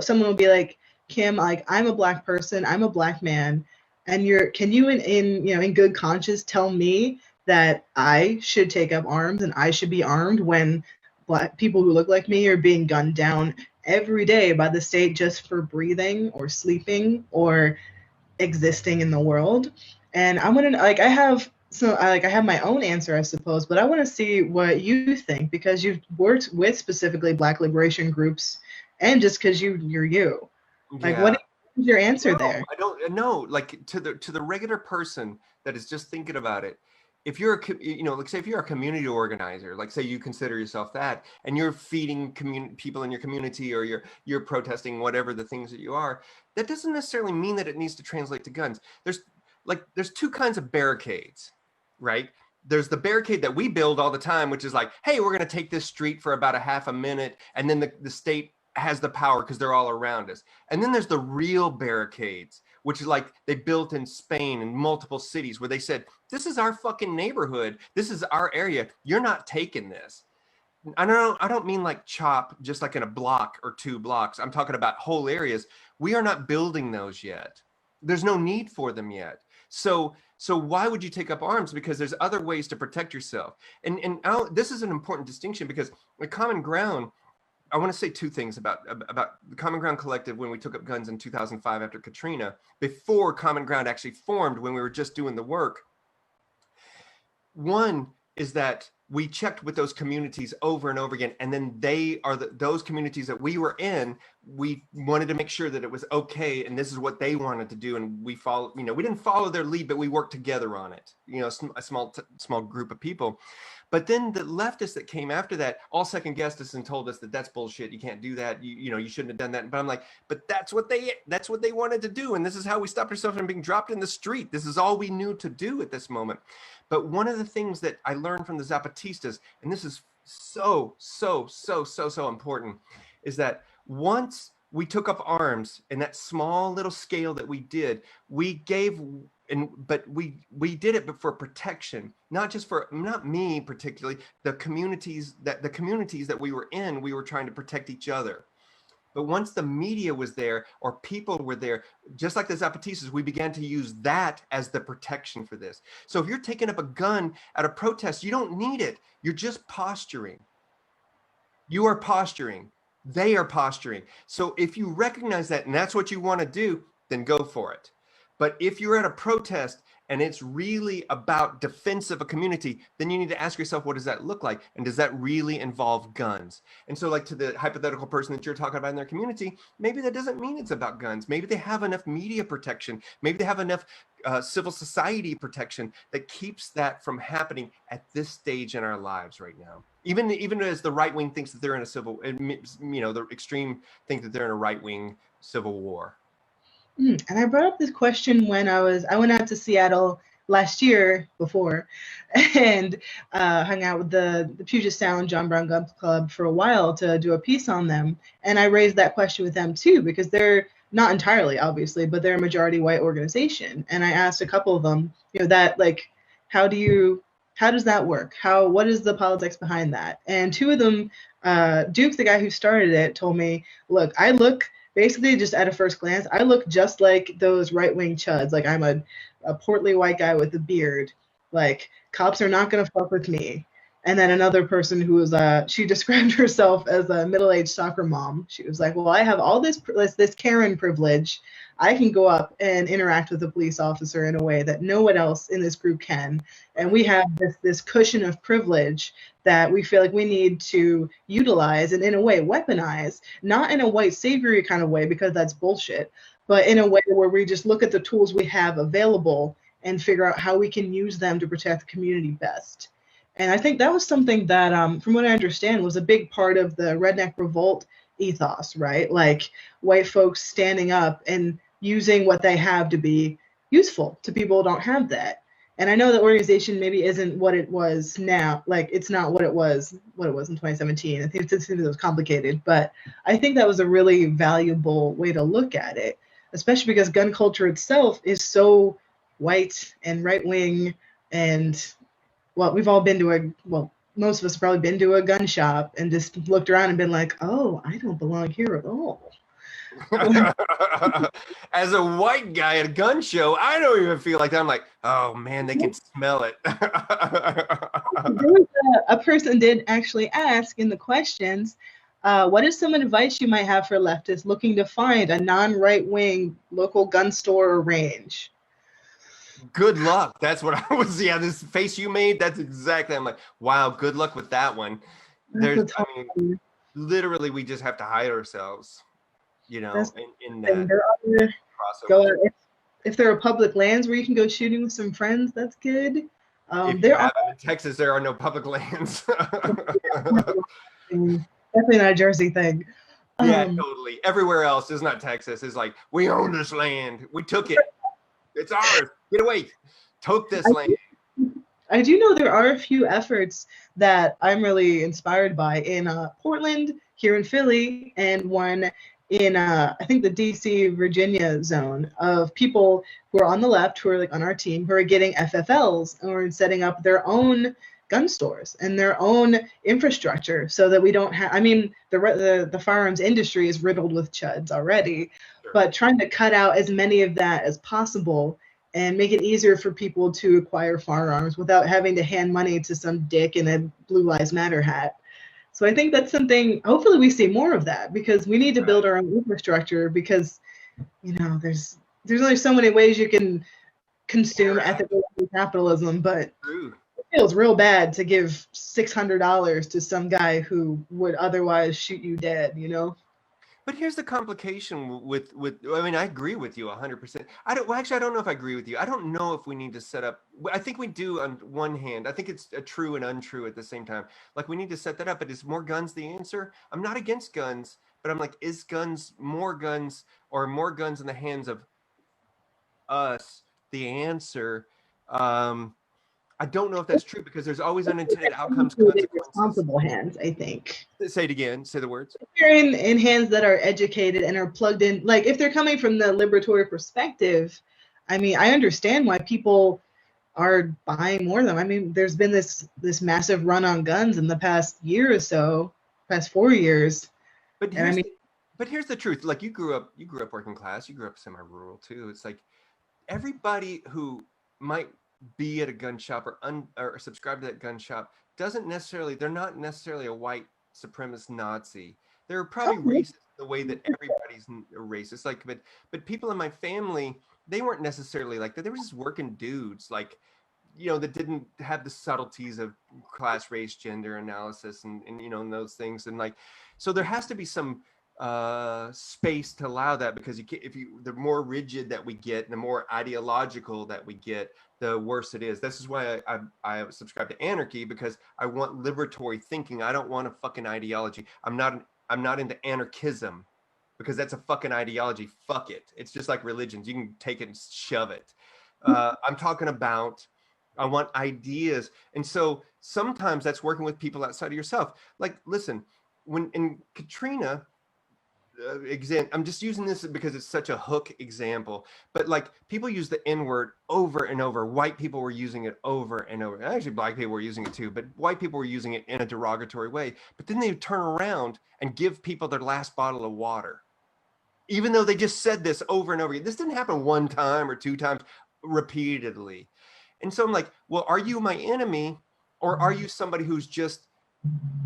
someone will be like, Kim, like, I'm a Black person, I'm a Black man, and can you in good conscience tell me that I should take up arms and I should be armed when Black people who look like me are being gunned down every day by the state just for breathing or sleeping or existing in the world? And I want to, like, I have my own answer, I suppose, but I want to see what you think, because you've worked with specifically Black liberation groups, and just because you're you. Like, what is your answer there? I don't know. Like, to the regular person that is just thinking about it, if you're like, say if you're a community organizer, like say you consider yourself that, and you're feeding people in your community, or you're protesting whatever the things that you are, that doesn't necessarily mean that it needs to translate to guns. There's two kinds of barricades. right? There's the barricade that we build all the time, which is like, hey, we're going to take this street for about a half a minute, and then the state has the power because they're all around us. And then there's the real barricades, which is like they built in Spain and multiple cities where they said, this is our fucking neighborhood. This is our area. You're not taking this. I don't mean like chop, just like in a block or 2 blocks. I'm talking about whole areas. We are not building those yet. There's no need for them yet. So why would you take up arms? Because there's other ways to protect yourself. And this is an important distinction, because the Common Ground, I want to say 2 things about the Common Ground Collective when we took up guns in 2005 after Katrina, before Common Ground actually formed, when we were just doing the work. One is that we checked with those communities over and over again, and then they are those communities that we were in. We wanted to make sure that it was okay, and this is what they wanted to do, and we follow. We didn't follow their lead, but we worked together on it. A small group of people. But then the leftists that came after that all second guessed us and told us that that's bullshit. You can't do that. You shouldn't have done that. But I'm like, but that's what they wanted to do, and this is how we stopped ourselves from being dropped in the street. This is all we knew to do at this moment. But one of the things that I learned from the Zapatistas, and this is so important, is that once we took up arms in that small little scale that we did, we gave, but we did it for protection, not me particularly, the communities that we were in, we were trying to protect each other. But once the media was there, or people were there, just like the Zapatistas, we began to use that as the protection for this. So if you're taking up a gun at a protest, you don't need it. You're just posturing. You are posturing. They are posturing. So if you recognize that and that's what you want to do, then go for it. But if you're at a protest and it's really about defense of a community, then you need to ask yourself, what does that look like? And does that really involve guns? And so, like, to the hypothetical person that you're talking about in their community, maybe that doesn't mean it's about guns. Maybe they have enough media protection. Maybe they have enough civil society protection that keeps that from happening at this stage in our lives right now. Even as the right wing thinks that they're in a the extreme think that they're in a right wing civil war. And I brought up this question when I went out to Seattle last year before, and hung out with the Puget Sound John Brown Gun Club for a while to do a piece on them. And I raised that question with them too, because they're not entirely, obviously, but they're a majority white organization. And I asked a couple of them, that, like, how does that work? What is the politics behind that? And 2 of them, Duke, the guy who started it, told me, look, basically, just at a first glance, I look just like those right-wing chuds. Like, I'm a portly white guy with a beard. Like, cops are not going to fuck with me. And then another person who was, she described herself as a middle-aged soccer mom. She was like, well, I have all this Karen privilege. I can go up and interact with a police officer in a way that no one else in this group can. And we have this cushion of privilege that we feel like we need to utilize and, in a way, weaponize, not in a white savior kind of way, because that's bullshit, but in a way where we just look at the tools we have available and figure out how we can use them to protect the community best. And I think that was something that, from what I understand, was a big part of the Redneck Revolt ethos, right? Like, white folks standing up and using what they have to be useful to people who don't have that. And I know the organization maybe isn't what it was now. Like, it's not what it was in 2017. I think it was complicated, but I think that was a really valuable way to look at it, especially because gun culture itself is so white and right-wing. And, well, we've all been to most of us have probably been to a gun shop and just looked around and been like, oh, I don't belong here at all. As a white guy at a gun show, I don't even feel like that. I'm like, oh man, they can smell it. A person did actually ask in the questions, what is some advice you might have for leftists looking to find a non-right-wing local gun store or range? Good luck. That's what I was. Yeah, this face you made, that's exactly. I'm like, wow, good luck with that one. Literally, we just have to hide ourselves. In that if there are public lands where you can go shooting with some friends, that's good. In Texas, there are no public lands. Definitely not a Jersey thing. Yeah, totally. Everywhere else is not Texas. It's like, we own this land. We took it. It's ours. Get away. Took this land. I do know there are a few efforts that I'm really inspired by in Portland, here in Philly, and one in I think the DC, Virginia zone of people who are on the left who are like on our team who are getting FFLs or setting up their own gun stores and their own infrastructure so that we don't have. I mean, the firearms industry is riddled with chuds already, Sure. but trying to cut out as many of that as possible and make it easier for people to acquire firearms without having to hand money to some dick in a Blue Lives Matter hat. So I think that's something, hopefully we see more of that because we need to build our own infrastructure because, there's only so many ways you can consume ethical capitalism, but True. it feels real bad to give $600 to some guy who would otherwise shoot you dead. But here's the complication with I mean, I agree with you 100%. Actually, I don't know if I agree with you. I don't know if we need to set up, I think we do on one hand. I think it's a true and untrue at the same time. Like we need to set that up, but is more guns the answer? I'm not against guns, but I'm like, is more guns or more guns in the hands of us the answer? I don't know if that's true because there's always unintended outcomes, consequences. Responsible hands, I think. Say it again. Say the words. If you're in hands that are educated and are plugged in, like if they're coming from the liberatory perspective, I mean, I understand why people are buying more of them. I mean, there's been this massive run on guns in the past year or so, past 4 years. But here's the truth. Like you grew up working class. You grew up semi-rural too. It's like everybody who might be at a gun shop or subscribe to that gun shop they're not necessarily a white supremacist Nazi. They're probably racist the way that everybody's racist. Like, but people in my family, they weren't necessarily like that. They were just working dudes, like, that didn't have the subtleties of class, race, gender analysis and and those things. And like, so there has to be some space to allow that because the more rigid that we get, and the more ideological that we get, the worse it is. This is why I subscribe to Anarchy, because I want liberatory thinking. I don't want a fucking ideology. I'm not into anarchism because that's a fucking ideology. Fuck it. It's just like religions. You can take it and shove it. I'm talking about, I want ideas. And so sometimes that's working with people outside of yourself. Like, listen, when in Katrina, I'm just using this because it's such a hook example, but like people use the N-word over and over. White people were using it over and over. Actually, black people were using it too, but white people were using it in a derogatory way. But then they would turn around and give people their last bottle of water, even though they just said this over and over again. This didn't happen one time or two times, repeatedly. And so I'm like, well, are you my enemy, or are you somebody who's just,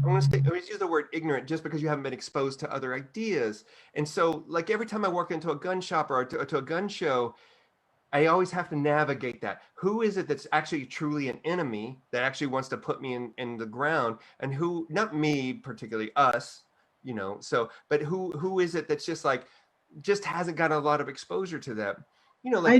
I want to use the word ignorant just because you haven't been exposed to other ideas? And so like every time I walk into a gun shop or to a gun show, I always have to navigate that. Who is it that's actually truly an enemy that actually wants to put me in the ground, and who, not me particularly, us, but who is it that's just hasn't gotten a lot of exposure to that? Like I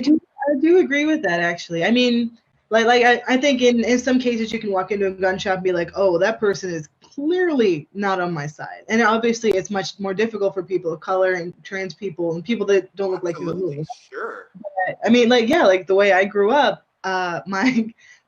do agree with that, actually. I mean, I think in some cases you can walk into a gun shop and be like, oh, that person is clearly not on my side. And obviously it's much more difficult for people of color and trans people and people that don't look like you. Sure. But, I mean, like the way I grew up,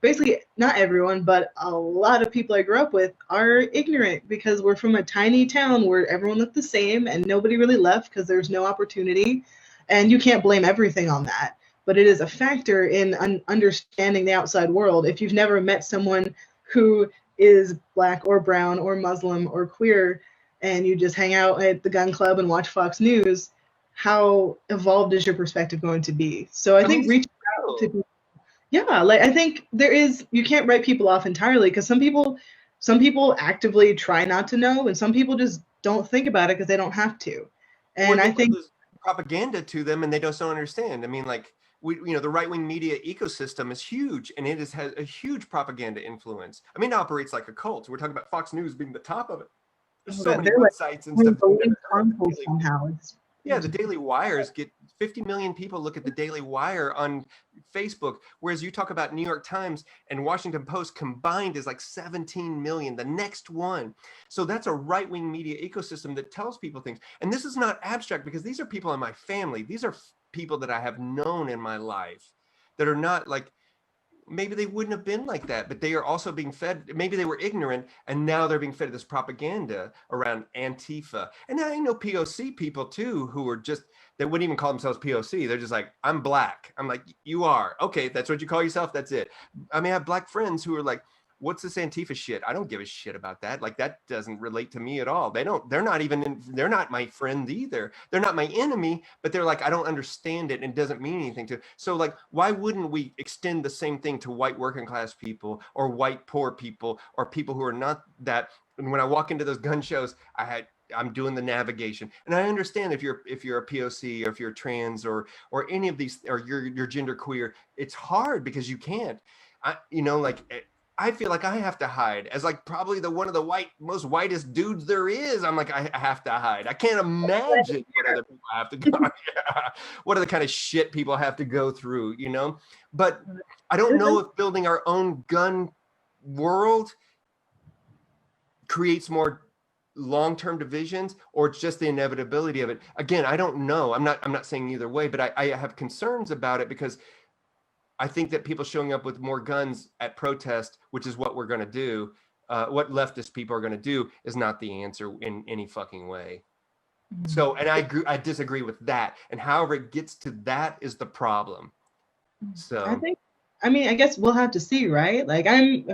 basically not everyone, but a lot of people I grew up with are ignorant because we're from a tiny town where everyone looked the same and nobody really left because there's no opportunity. And you can't blame everything on that. But it is a factor in understanding the outside world. If you've never met someone who is black or brown or Muslim or queer, and you just hang out at the gun club and watch Fox News, how evolved is your perspective going to be? So I think reaching out to people, I think you can't write people off entirely, because some people actively try not to know, and some people just don't think about it because they don't have to. And I think propaganda to them and they just don't understand. I mean, like, the right-wing media ecosystem is huge, and it has a huge propaganda influence. I mean, it operates like a cult. We're talking about Fox News being the top of it. There's so many websites and stuff. Somehow. The Daily Wires get 50 million people look at the Daily Wire on Facebook, whereas you talk about New York Times and Washington Post combined is like 17 million, the next one. So that's a right-wing media ecosystem that tells people things. And this is not abstract, because these are people in my family. These are people that I have known in my life that are not like, maybe they wouldn't have been like that, but they are also being fed, maybe they were ignorant and now they're being fed this propaganda around Antifa. And I know POC people too, who are just, they wouldn't even call themselves POC. They're just like, I'm black. I'm like, you are. Okay, that's what you call yourself. That's it. I mean, I have black friends who are like, what's this Antifa shit? I don't give a shit about that. Like, that doesn't relate to me at all. They're not my friend either. They're not my enemy, but they're like, I don't understand it and it doesn't mean anything to. So like, why wouldn't we extend the same thing to white working class people or white poor people or people who are not that? And when I walk into those gun shows, I'm doing the navigation, and I understand if you're a POC or if you're trans or any of these, or you're gender queer, it's hard because you can't. I feel like I have to hide as like probably one of the most whitest dudes there is. I'm like, I have to hide. I can't imagine what other people have to go. What are the kind of shit people have to go through, you know? But I don't know if building our own gun world creates more long-term divisions or it's just the inevitability of it. Again, I don't know. I'm not saying either way, but I have concerns about it because I think that people showing up with more guns at protest, which is what we're going to do, what leftist people are going to do, is not the answer in any fucking way. So, and I disagree with that. And however it gets to that is the problem. So, I guess we'll have to see, right? Like, I'm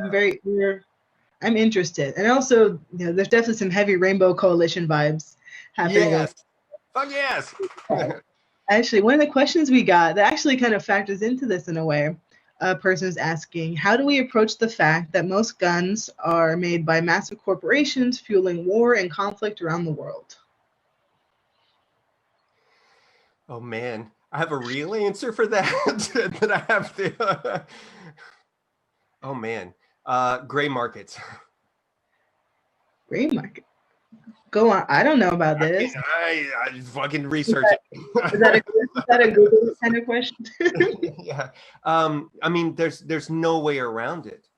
interested, and also, there's definitely some heavy Rainbow Coalition vibes happening. Yes, fuck yes. Actually, one of the questions we got that actually kind of factors into this in a way, a person is asking, how do we approach the fact that most guns are made by massive corporations fueling war and conflict around the world? Oh man, I have a real answer for that that I have to. Oh man, gray markets. Gray market. Go on. I don't know about this. I fucking research it. Is that a Google kind of question? Yeah. I mean, there's no way around it.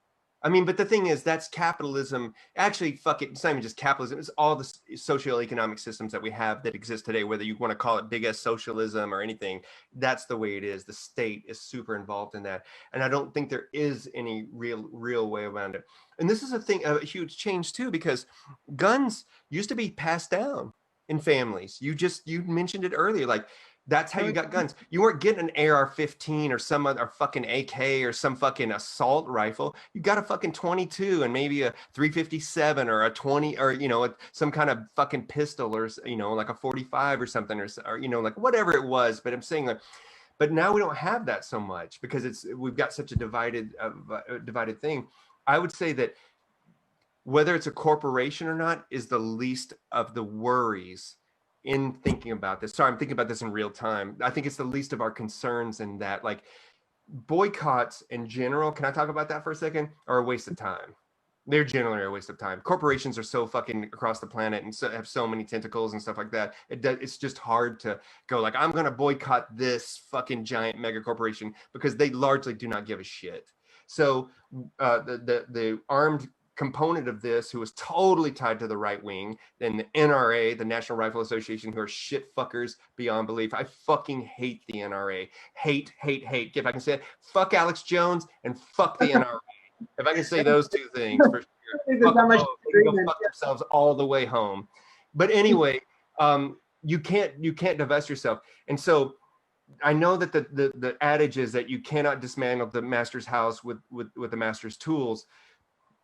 I mean, but the thing is, that's capitalism. Actually, fuck it. It's not even just capitalism. It's all the socioeconomic systems that we have that exist today, whether you want to call it big S socialism or anything. That's the way it is. The state is super involved in that. And I don't think there is any real way around it. And this is a huge change too, because guns used to be passed down in families. You mentioned it earlier, like that's how you got guns. You weren't getting an AR-15 or some other fucking AK or some fucking assault rifle. You got a fucking 22 and maybe a 357 or a 20 or some kind of fucking pistol or like a 45 or something or like whatever it was. But I'm saying like, but now we don't have that so much because we've got such a divided thing. I would say that whether it's a corporation or not is the least of the worries in thinking about this. Sorry, I'm thinking about this in real time. I think it's the least of our concerns in that, like, boycotts in general, can I talk about that for a second, are a waste of time. They're generally a waste of time. Corporations are so fucking across the planet and have so many tentacles and stuff like that. It's just hard to go like, I'm going to boycott this fucking giant mega corporation because they largely do not give a shit. So the armed component of this, who is totally tied to the right wing, and the NRA, the National Rifle Association, who are shit fuckers beyond belief. I fucking hate the NRA. Hate. If I can say it, fuck Alex Jones and fuck the NRA. If I can say those two things for sure. Fuck both. They can go fuck themselves all the way home. But anyway, you can't divest yourself. And so I know that the adage is that you cannot dismantle the master's house with the master's tools.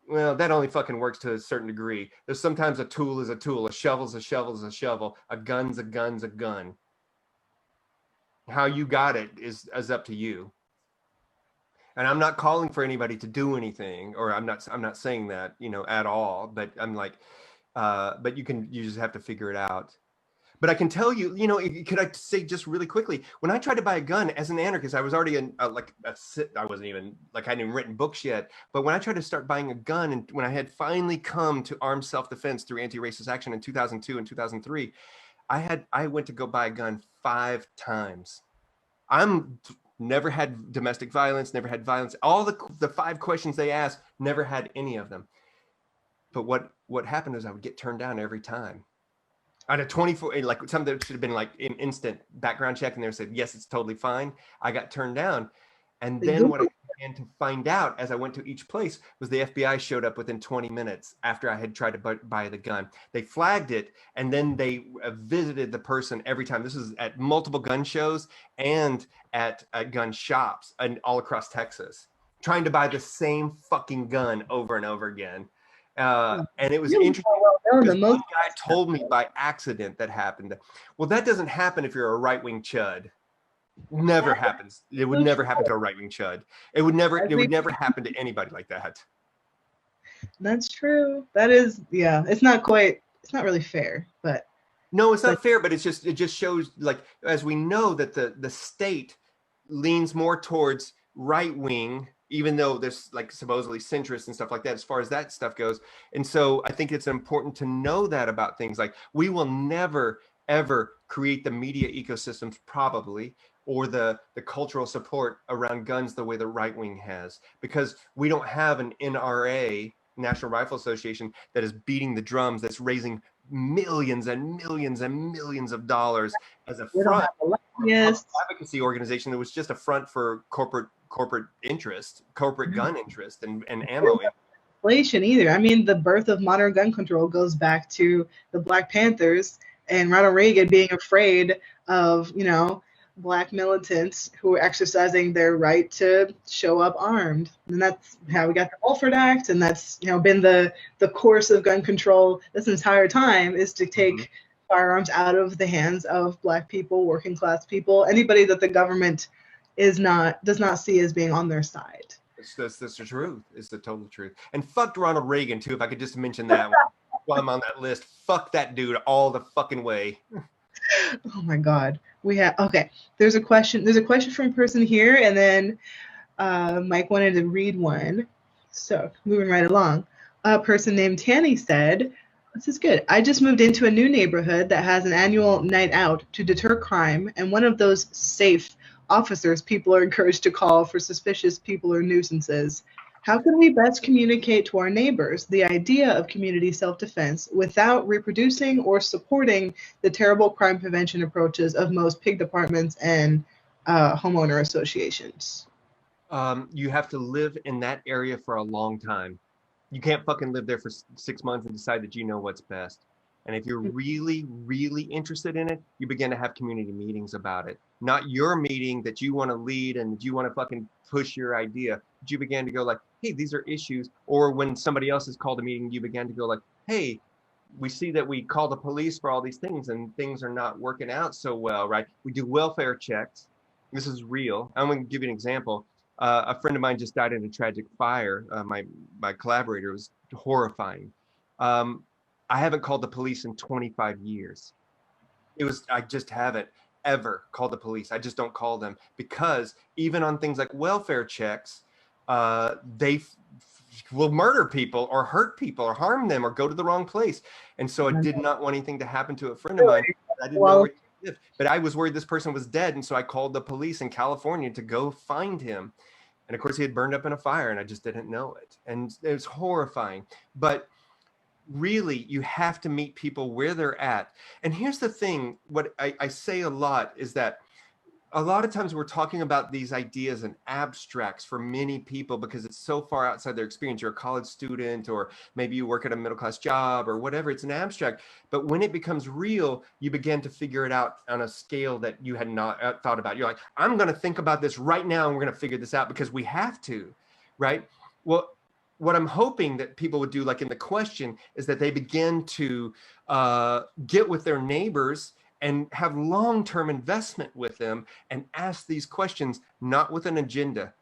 Well, that only fucking works to a certain degree. There's sometimes a tool is a tool, a shovel's a shovel's a shovel, a gun's a gun. How you got it is up to you. And I'm not calling for anybody to do anything, or I'm not saying that, at all, but I'm like, but you just have to figure it out. But I can tell you, could I say just really quickly, when I tried to buy a gun as an anarchist, I was already I wasn't even, like, I hadn't even written books yet. But when I tried to start buying a gun, and when I had finally come to armed self-defense through anti-racist action in 2002 and 2003, I went to go buy a gun 5 times. Never had domestic violence, never had violence. All the 5 questions they asked, never had any of them. But what happened is I would get turned down every time. Out of 24, like some that should have been like an instant background check, and they said, yes, it's totally fine. I got turned down. And then And to find out, as I went to each place, was the FBI showed up within 20 minutes after I had tried to buy the gun. They flagged it, and then they visited the person every time. This is at multiple gun shows and at gun shops and all across Texas, trying to buy the same fucking gun over and over again. And it was interesting because one guy told me by accident that happened. Well, that doesn't happen if you're a right-wing chud. Never happens. It would never happen to a right-wing chud. It would never happen to anybody like that. That's true. That is, yeah. It's not really fair, but no, it's not fair. But it just shows, like, as we know that the state leans more towards right-wing, even though there's like supposedly centrist and stuff like that, as far as that stuff goes. And so I think it's important to know that about things. Like, we will never ever create the media ecosystems probably, or the cultural support around guns the way the right wing has, because we don't have an NRA, National Rifle Association, that is beating the drums, that's raising millions and millions and millions of dollars as a front advocacy organization that was just a front for corporate interest, corporate gun interest and ammo. Inflation either. I mean, the birth of modern gun control goes back to the Black Panthers and Ronald Reagan being afraid of, Black militants who were exercising their right to show up armed. And that's how we got the Alford Act, and that's been the course of gun control this entire time, is to take firearms out of the hands of Black people, working class people, anybody that the government does not see as being on their side. That's the truth. It's the total truth. And fuck Ronald Reagan too, if I could just mention that while I'm on that list. Fuck that dude all the fucking way. Oh my God. There's a question from a person here, and then Mike wanted to read one. So moving right along. A person named Tanny said, this is good. I just moved into a new neighborhood that has an annual night out to deter crime, and one of those safe officers people are encouraged to call for suspicious people or nuisances. How can we best communicate to our neighbors the idea of community self-defense without reproducing or supporting the terrible crime prevention approaches of most pig departments and homeowner associations? You have to live in that area for a long time. You can't fucking live there for 6 months and decide that you know what's best. And if you're really, really interested in it, you begin to have community meetings about it. Not your meeting that you want to lead and you want to fucking push your idea. But you began to go like, hey, these are issues. Or when somebody else has called a meeting, you began to go like, hey, we see that we call the police for all these things and things are not working out so well, right? We do welfare checks. This is real. I'm going to give you an example. A friend of mine just died in a tragic fire. My collaborator. Was horrifying. I haven't called the police in 25 years. I just haven't ever called the police. I just don't call them, because even on things like welfare checks, they will murder people or hurt people or harm them or go to the wrong place. And so I did not want anything to happen to a friend of mine. I didn't know where he lived, but I was worried this person was dead. And so I called the police in California to go find him. And of course he had burned up in a fire and I just didn't know it. And it was horrifying. But really, you have to meet people where they're at. And here's the thing, what I say a lot is that a lot of times we're talking about these ideas in abstracts for many people because it's so far outside their experience. You're a college student, or maybe you work at a middle-class job or whatever. It's an abstract. But when it becomes real, you begin to figure it out on a scale that you had not thought about. You're like, I'm going to think about this right now and we're going to figure this out because we have to, right? Well, what I'm hoping that people would do, like in the question, is that they begin to get with their neighbors and have long-term investment with them and ask these questions, not with an agenda.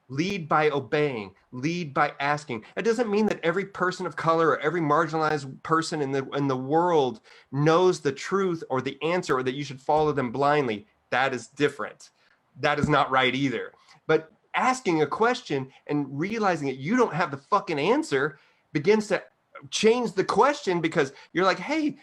Lead by obeying, lead by asking. It doesn't mean that every person of color or every marginalized person in the world knows the truth or the answer, or that you should follow them blindly. That is different. That is not right either. But asking a question and realizing that you don't have the fucking answer begins to change the question, because you're like, hey,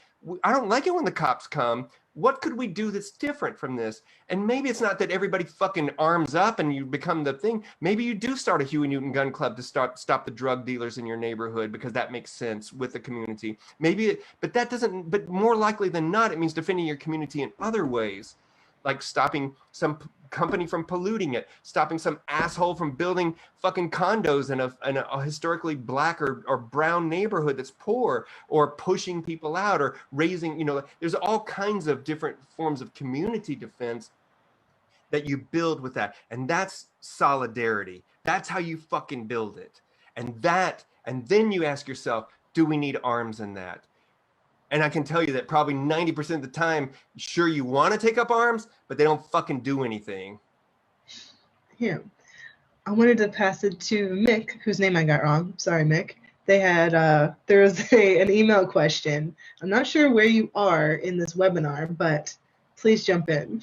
I don't like it when the cops come. What could we do that's different from this? And maybe it's not that everybody fucking arms up and you become the thing. Maybe you do start a Huey Newton gun club to stop the drug dealers in your neighborhood, because that makes sense with the community. But more likely than not, it means defending your community in other ways, like stopping some company from polluting it, stopping some asshole from building fucking condos in a historically black or brown neighborhood that's poor, or pushing people out, or raising, you know, there's all kinds of different forms of community defense that you build with that. And that's solidarity. That's how you fucking build it. And then you ask yourself, do we need arms in that? And I can tell you that probably 90% of the time, sure, you want to take up arms, but they don't fucking do anything. Yeah. I wanted to pass it to Mick, whose name I got wrong. Sorry, Mick. They had, there was an email question. I'm not sure where you are in this webinar, but please jump in.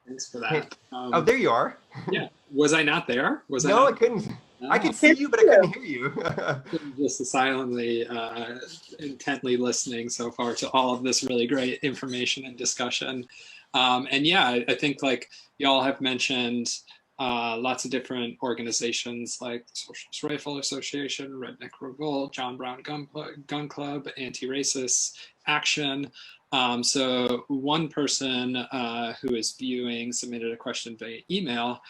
Thanks for that. Oh, there you are. Yeah. Was I not there? No, I couldn't. No. I could see you, but I couldn't hear you. Just silently, intently listening so far to all of this really great information and discussion. And yeah, I think like y'all have mentioned lots of different organizations like the Socialist Rifle Association, Redneck Revolt, John Brown Gun Club, Anti-Racist Action. So one person who is viewing submitted a question via email,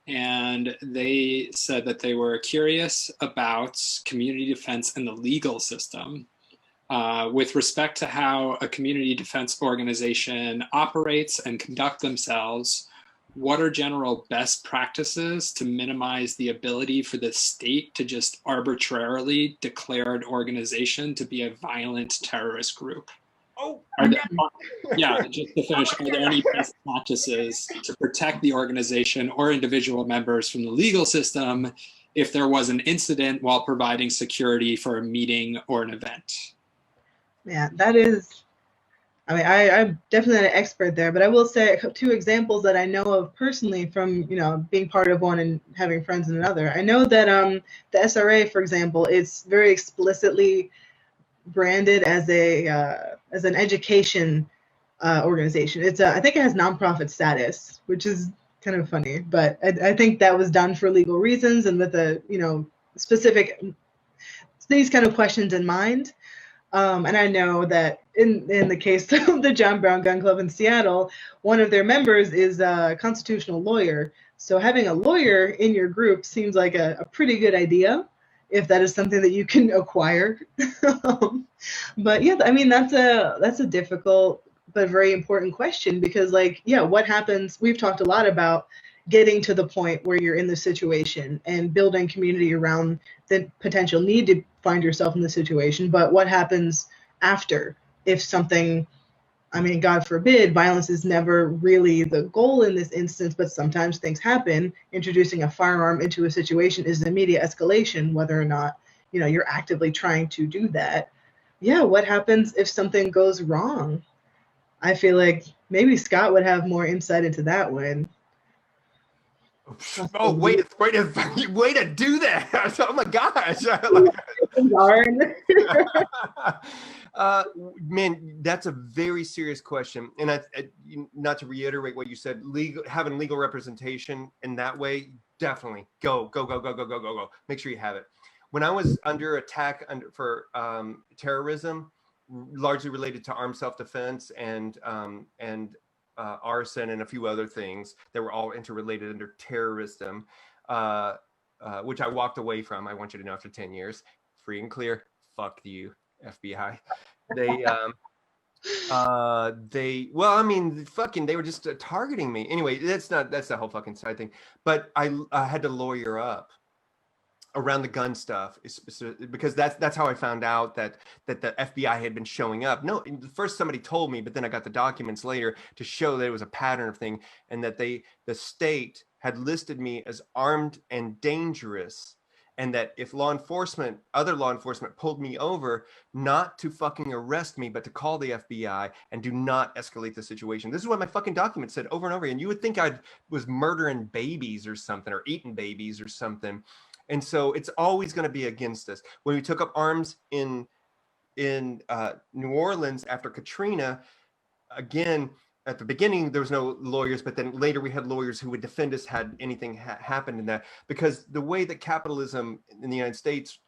and they said that they were curious about community defense and the legal system with respect to how a community defense organization operates and conduct themselves. What are general best practices to minimize the ability for the state to just arbitrarily declare an organization to be a violent terrorist group? Yeah, just to finish, are there any best practices to protect the organization or individual members from the legal system if there was an incident while providing security for a meeting or an event? Yeah, that is, I mean, I'm definitely an expert there, but I will say 2 examples that I know of personally from, you know, being part of one and having friends in another. I know that the SRA, for example, is very explicitly branded as an education organization. It's I think it has nonprofit status, which is kind of funny, but I think that was done for legal reasons and with a, you know, specific these kind of questions in mind. And I know that in the case of the John Brown Gun Club in Seattle, one of their members is a constitutional lawyer. So having a lawyer in your group seems like a pretty good idea, if that is something that you can acquire. But yeah, I mean, that's a difficult but very important question, because like, yeah, what happens? We've talked a lot about getting to the point where you're in the situation and building community around the potential need to find yourself in the situation. But what happens after, if something, I mean, God forbid, violence is never really the goal in this instance, but sometimes things happen. Introducing a firearm into a situation is an immediate escalation, whether or not, you know, you're actively trying to do that. Yeah, what happens if something goes wrong? I feel like maybe Scott would have more insight into that one. Oh, way to do that. Oh my gosh. Man, that's a very serious question. And not to reiterate what you said, having legal representation in that way, definitely go. Make sure you have it. When I was under attack for terrorism, largely related to armed self-defense and arson and a few other things that were all interrelated under terrorism, which I walked away from. I want you to know, after 10 years, free and clear. Fuck you, FBI. They well, I mean, fucking, they were just targeting me. Anyway, that's the whole fucking side thing. But I had to lawyer up around the gun stuff, because that's how I found out that the FBI had been showing up. No, first somebody told me, but then I got the documents later to show that it was a pattern of thing, and that the state had listed me as armed and dangerous, and that if other law enforcement pulled me over, not to fucking arrest me, but to call the FBI and do not escalate the situation. This is what my fucking document said over and over again. You would think I was murdering babies or something, or eating babies or something. And so it's always going to be against us. When we took up arms in New Orleans after Katrina, again, at the beginning, there was no lawyers, but then later we had lawyers who would defend us had anything happened in that. Because the way that capitalism in the United States,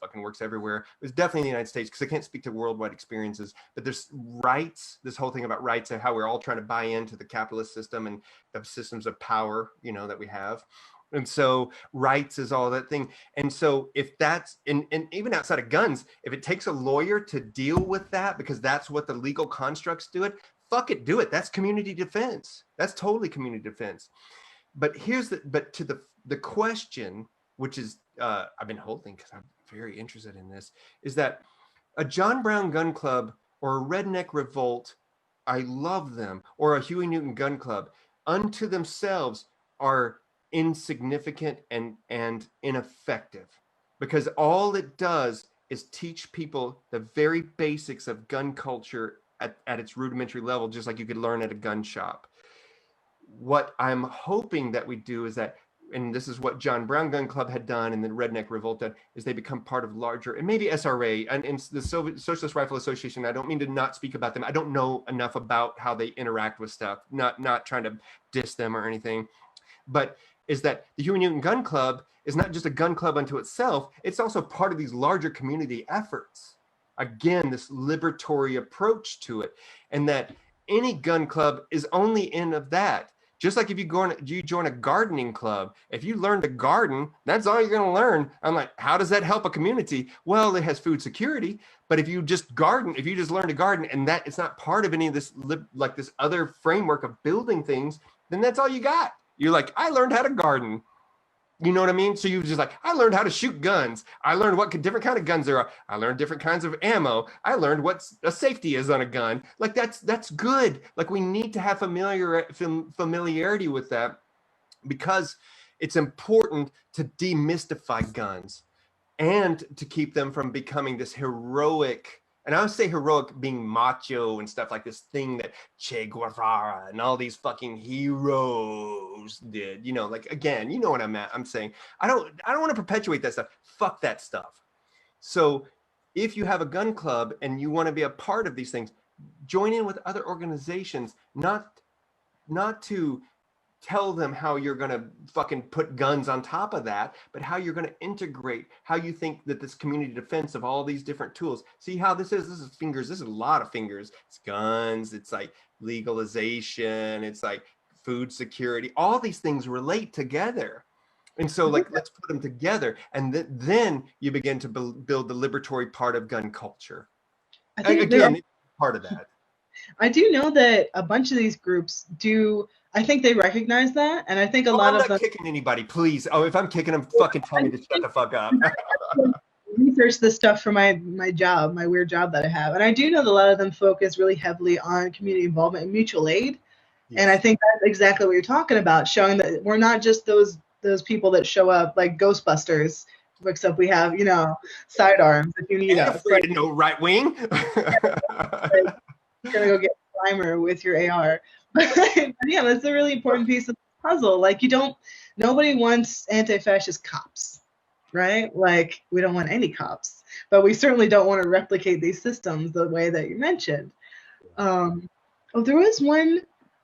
fucking works everywhere. It was definitely in the United States, because I can't speak to worldwide experiences, but there's rights, this whole thing about rights and how we're all trying to buy into the capitalist system and the systems of power, you know, that we have. And so rights is all that thing. And so if that's, and even outside of guns, if it takes a lawyer to deal with that, because that's what the legal constructs do it, fuck it, do it. That's community defense. That's totally community defense. But to the question, which is, I've been holding because I'm very interested in this, is that a John Brown gun club or a redneck revolt, I love them, or a Huey Newton gun club, unto themselves are insignificant and ineffective, because all it does is teach people the very basics of gun culture at its rudimentary level, just like you could learn at a gun shop. What I'm hoping that we do is that, and this is what John Brown Gun Club had done and the Redneck Revolt done, is they become part of larger, and maybe SRA and the Socialist Rifle Association. I don't mean to not speak about them. I don't know enough about how they interact with stuff, not trying to diss them or anything, but is that the Huey Newton Gun Club is not just a gun club unto itself, it's also part of these larger community efforts. Again, this liberatory approach to it, and that any gun club is only in of that. Just like if you join a gardening club, if you learn to garden, that's all you're going to learn. I'm like, how does that help a community? Well, it has food security, but if you just garden, if you just learn to garden, and that it's not part of any of this, like this other framework of building things, then that's all you got. You're like, I learned how to garden. You know what I mean? So you just like, I learned how to shoot guns. I learned what different kind of guns there are. I learned different kinds of ammo. I learned what a safety is on a gun. Like that's good. Like we need to have familiarity with that, because it's important to demystify guns and to keep them from becoming this heroic. And I would say heroic being macho and stuff, like this thing that Che Guevara and all these fucking heroes did, you know, like, again, you know what I'm saying. I don't want to perpetuate that stuff. Fuck that stuff. So if you have a gun club and you want to be a part of these things, join in with other organizations, not to tell them how you're going to fucking put guns on top of that, but how you're going to integrate, how you think that this community defense of all these different tools. See how this is fingers. This is a lot of fingers. It's guns. It's like legalization. It's like food security. All these things relate together. And so like, let's put them together. And then you begin to build the liberatory part of gun culture. Again, it's part of that. I do know that a bunch of these groups do. I think they recognize that, and I think a lot of them. I'm not kicking anybody, please. Oh, if I'm kicking them, fucking tell me to shut the fuck up. Research this stuff for my job, my weird job that I have, and I do know that a lot of them focus really heavily on community involvement and mutual aid. Yes. And I think that's exactly what you're talking about, showing that we're not just those people that show up like Ghostbusters, except we have, you know, sidearms if you need us. Afraid of no right wing. Like, you're gonna go get a primer with your AR. But yeah, that's a really important piece of the puzzle. Like, nobody wants anti-fascist cops, right? Like, we don't want any cops, but we certainly don't want to replicate these systems the way that you mentioned. There was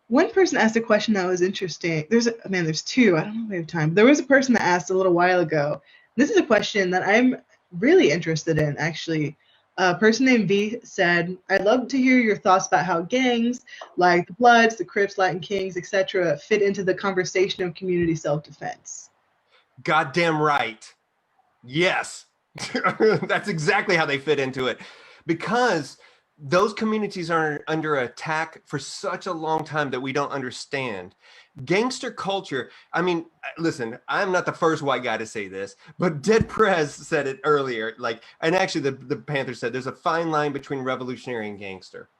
one person asked a question that was interesting. There's two. I don't know if we have time. There was a person that asked a little while ago. This is a question that I'm really interested in, actually. A person named V said, I'd love to hear your thoughts about how gangs like the Bloods, the Crips, Latin Kings, etc. fit into the conversation of community self-defense. Goddamn right. Yes. That's exactly how they fit into it. Because those communities are under attack for such a long time that we don't understand. Gangster culture, I mean, listen, I'm not the first white guy to say this, but Dead Prez said it earlier, like, and actually the Panther said there's a fine line between revolutionary and gangster.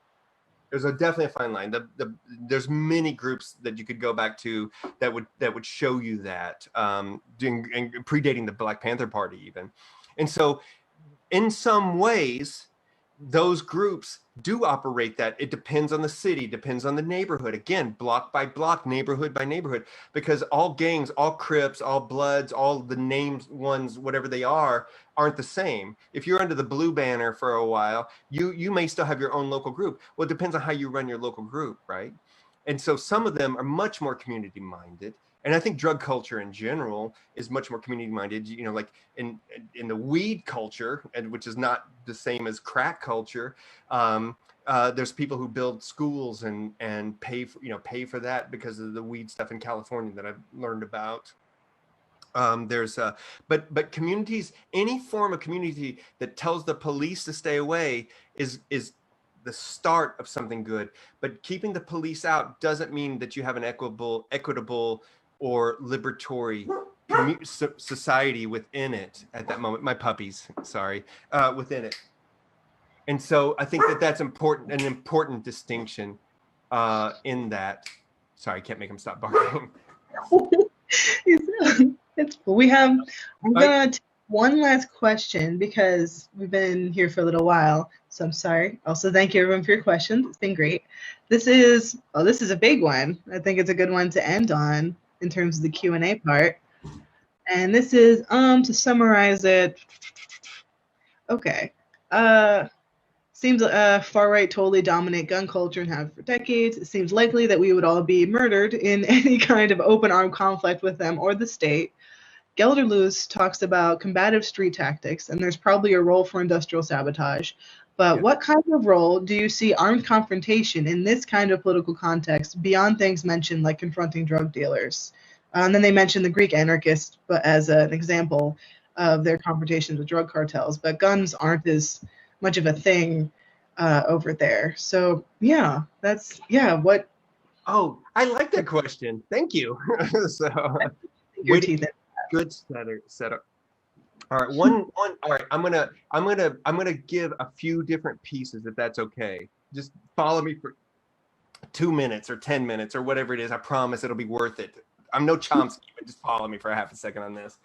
There's definitely a fine line. There's many groups that you could go back to that would show you that, and predating the Black Panther Party even. And so in some ways, those groups do operate that. It depends on the city, depends on the neighborhood. Again, block by block, neighborhood by neighborhood, because all gangs, all Crips, all Bloods, all the named ones, whatever they are, aren't the same. If you're under the blue banner for a while, you may still have your own local group. Well, it depends on how you run your local group, right? And so some of them are much more community minded, And I think drug culture in general is much more community minded. You know, like in the weed culture, and which is not the same as crack culture. There's people who build schools and pay for that because of the weed stuff in California that I've learned about. But communities, any form of community that tells the police to stay away is the start of something good. But keeping the police out doesn't mean that you have an equitable or liberatory society within it at that moment. My puppies, sorry, within it. And so I think that's important, an important distinction in that. Sorry, I can't make him stop barking. It's cool. I'm gonna take one last question because we've been here for a little while. So I'm sorry. Also, thank you everyone for your questions. It's been great. This is a big one. I think it's a good one to end on in terms of the Q&A part. And this is to summarize it. Okay. Seems far right totally dominate gun culture and have for decades. It seems likely that we would all be murdered in any kind of open armed conflict with them or the state. Gelderloos talks about combative street tactics, and there's probably a role for industrial sabotage. But what kind of role do you see armed confrontation in this kind of political context beyond things mentioned like confronting drug dealers? And then they mentioned the Greek anarchists but as an example of their confrontations with drug cartels. But guns aren't as much of a thing over there. So what? Oh, I like that question. Thank you. So your teeth in. Good setup. All right, one. All right, I'm gonna give a few different pieces if that's okay. Just follow me for 2 minutes or 10 minutes or whatever it is. I promise it'll be worth it. I'm no Chomsky, but just follow me for a half a second on this.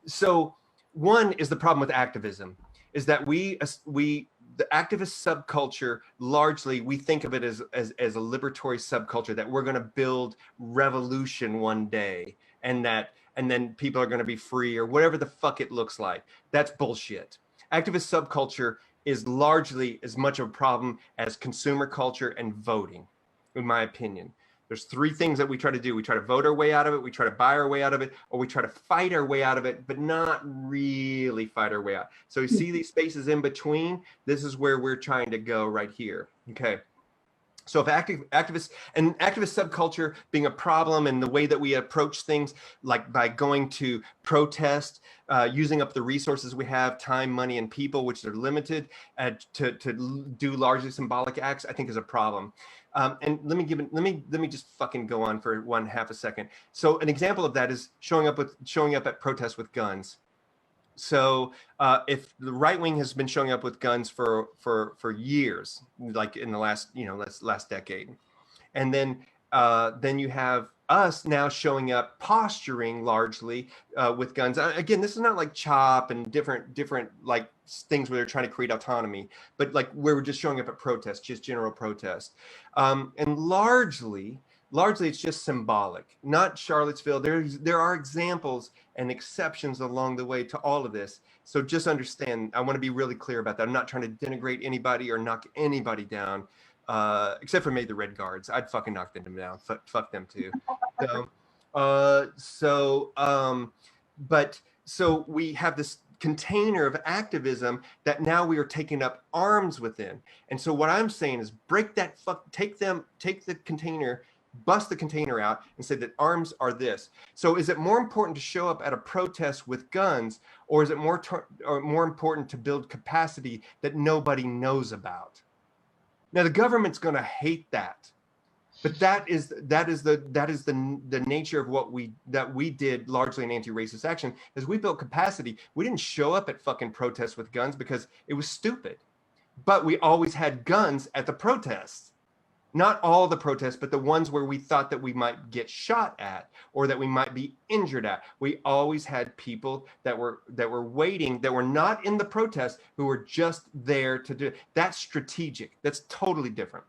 So one is the problem with activism is that the activist subculture, largely we think of it as a liberatory subculture, that we're going to build revolution one day and then people are going to be free or whatever the fuck it looks like. That's bullshit. Activist subculture is largely as much of a problem as consumer culture and voting, in my opinion. There's three things that we try to do. We try to vote our way out of it, we try to buy our way out of it, or we try to fight our way out of it, but not really fight our way out. So you see these spaces in between, this is where we're trying to go right here. Okay. So if activist subculture being a problem and the way that we approach things, like by going to protest, using up the resources we have, time, money, and people, which are limited, to do largely symbolic acts, I think is a problem. And let me just fucking go on for one half a second. So an example of that is showing up at protests with guns. So if the right wing has been showing up with guns for years, like in the last decade, and then you have us now showing up posturing largely with guns. Again, this is not like CHOP and different like things where they're trying to create autonomy, but like where we're just showing up at protests, just general protest, and largely it's just symbolic, not Charlottesville. There are examples and exceptions along the way to all of this. So just understand, I want to be really clear about that. I'm not trying to denigrate anybody or knock anybody down, except for maybe the Red Guards. I'd fucking knock them down. Fuck them too. So we have this container of activism that now we are taking up arms within. And so what I'm saying is take the container, bust the container out and say that arms are this. So is it more important to show up at a protest with guns, or is it more important to build capacity that nobody knows about? Now the government's going to hate that, but that is the nature of what we did largely in anti-racist action, is we built capacity. We didn't show up at fucking protests with guns because it was stupid, but we always had guns at the protests. Not all the protests, but the ones where we thought that we might get shot at or that we might be injured at. We always had people that were waiting, that were not in the protest, who were just there to do it. That's strategic. That's totally different.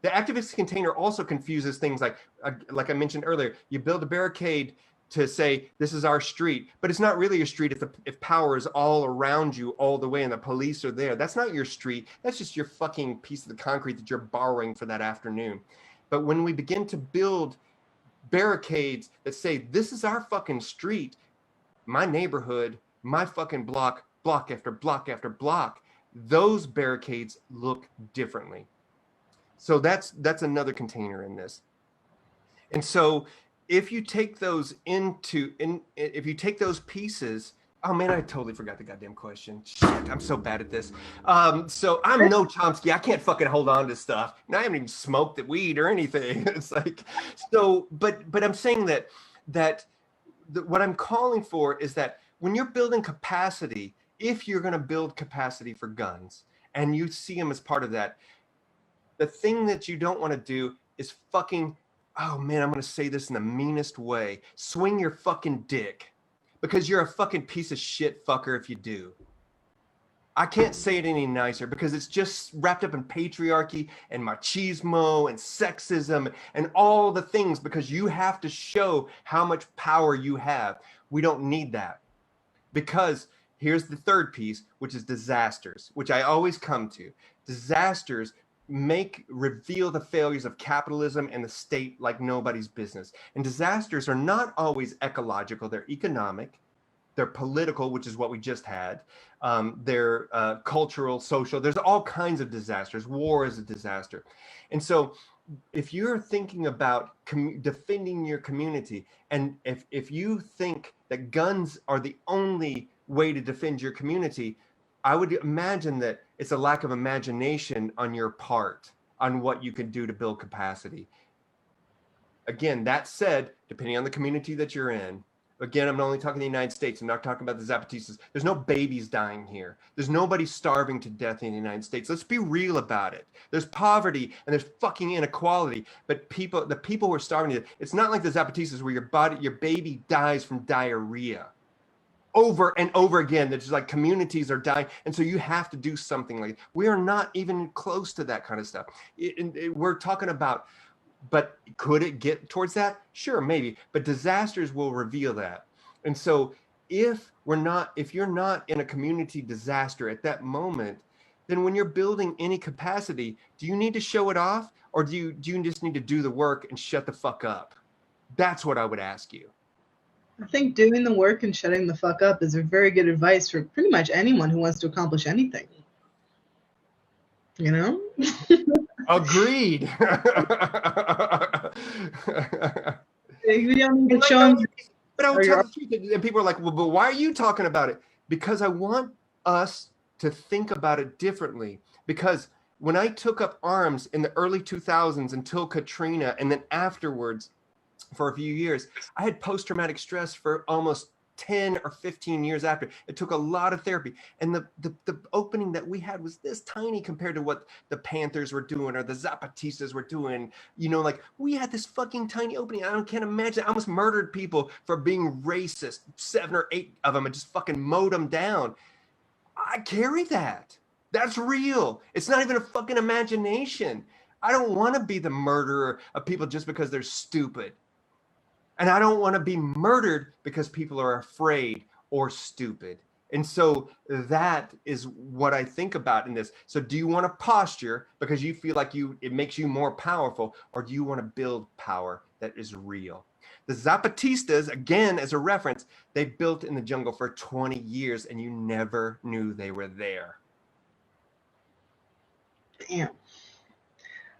The activist container also confuses things like I mentioned earlier. You build a barricade to say this is our street, but it's not really your street if power is all around you all the way and the police are there. That's not your street. That's just your fucking piece of the concrete that you're borrowing for that afternoon. But when we begin to build barricades that say, this is our fucking street, my neighborhood, my fucking block, block after block after block, those barricades look differently. So that's another container in this. And so if you take those if you take those pieces, oh man, I totally forgot the goddamn question. Shit, I'm so bad at this. So I'm no Chomsky. I can't fucking hold on to stuff. And I haven't even smoked the weed or anything. It's like, so, but I'm saying that what I'm calling for is that when you're building capacity, if you're going to build capacity for guns and you see them as part of that, the thing that you don't want to do is fucking, oh man, I'm going to say this in the meanest way, swing your fucking dick, because you're a fucking piece of shit fucker if you do. I can't say it any nicer, because it's just wrapped up in patriarchy and machismo and sexism and all the things, because you have to show how much power you have. We don't need that, because here's the third piece, which is disasters, which I always come to. Disasters reveal the failures of capitalism and the state like nobody's business. And disasters are not always ecological, they're economic, they're political, which is what we just had, they're cultural, social, there's all kinds of disasters. War is a disaster. And so if you're thinking about defending your community, and if you think that guns are the only way to defend your community, I would imagine that it's a lack of imagination on your part on what you can do to build capacity. Again, that said, depending on the community that you're in, again, I'm only talking the United States. I'm not talking about the Zapatistas. There's no babies dying here. There's nobody starving to death in the United States. Let's be real about it. There's poverty and there's fucking inequality. But the people who are starving to death, it's not like the Zapatistas where your baby dies from diarrhea over and over again. There's like communities are dying, and so you have to do something like it. We are not even close to that kind of stuff. We're talking about, but could it get towards that? Sure, maybe, but disasters will reveal that. And so if you're not in a community disaster at that moment, then when you're building any capacity, do you need to show it off, or do you just need to do the work and shut the fuck up? That's what I would ask you. I think doing the work and shutting the fuck up is a very good advice for pretty much anyone who wants to accomplish anything. You know? Agreed. You don't need to show them. But I would tell the truth, and people are like, well, but why are you talking about it? Because I want us to think about it differently. Because when I took up arms in the early 2000s until Katrina, and then afterwards, for a few years, I had post-traumatic stress for almost 10 or 15 years after. It took a lot of therapy. And the opening that we had was this tiny compared to what the Panthers were doing or the Zapatistas were doing. You know, like, we had this fucking tiny opening. I can't imagine. I almost murdered people for being racist. 7 or 8 of them, and just fucking mowed them down. I carry that. That's real. It's not even a fucking imagination. I don't want to be the murderer of people just because they're stupid. And I don't want to be murdered because people are afraid or stupid. And so that is what I think about in this. So do you want to posture because you feel like it makes you more powerful, or do you want to build power that is real? The Zapatistas, again, as a reference, they built in the jungle for 20 years and you never knew they were there. Damn.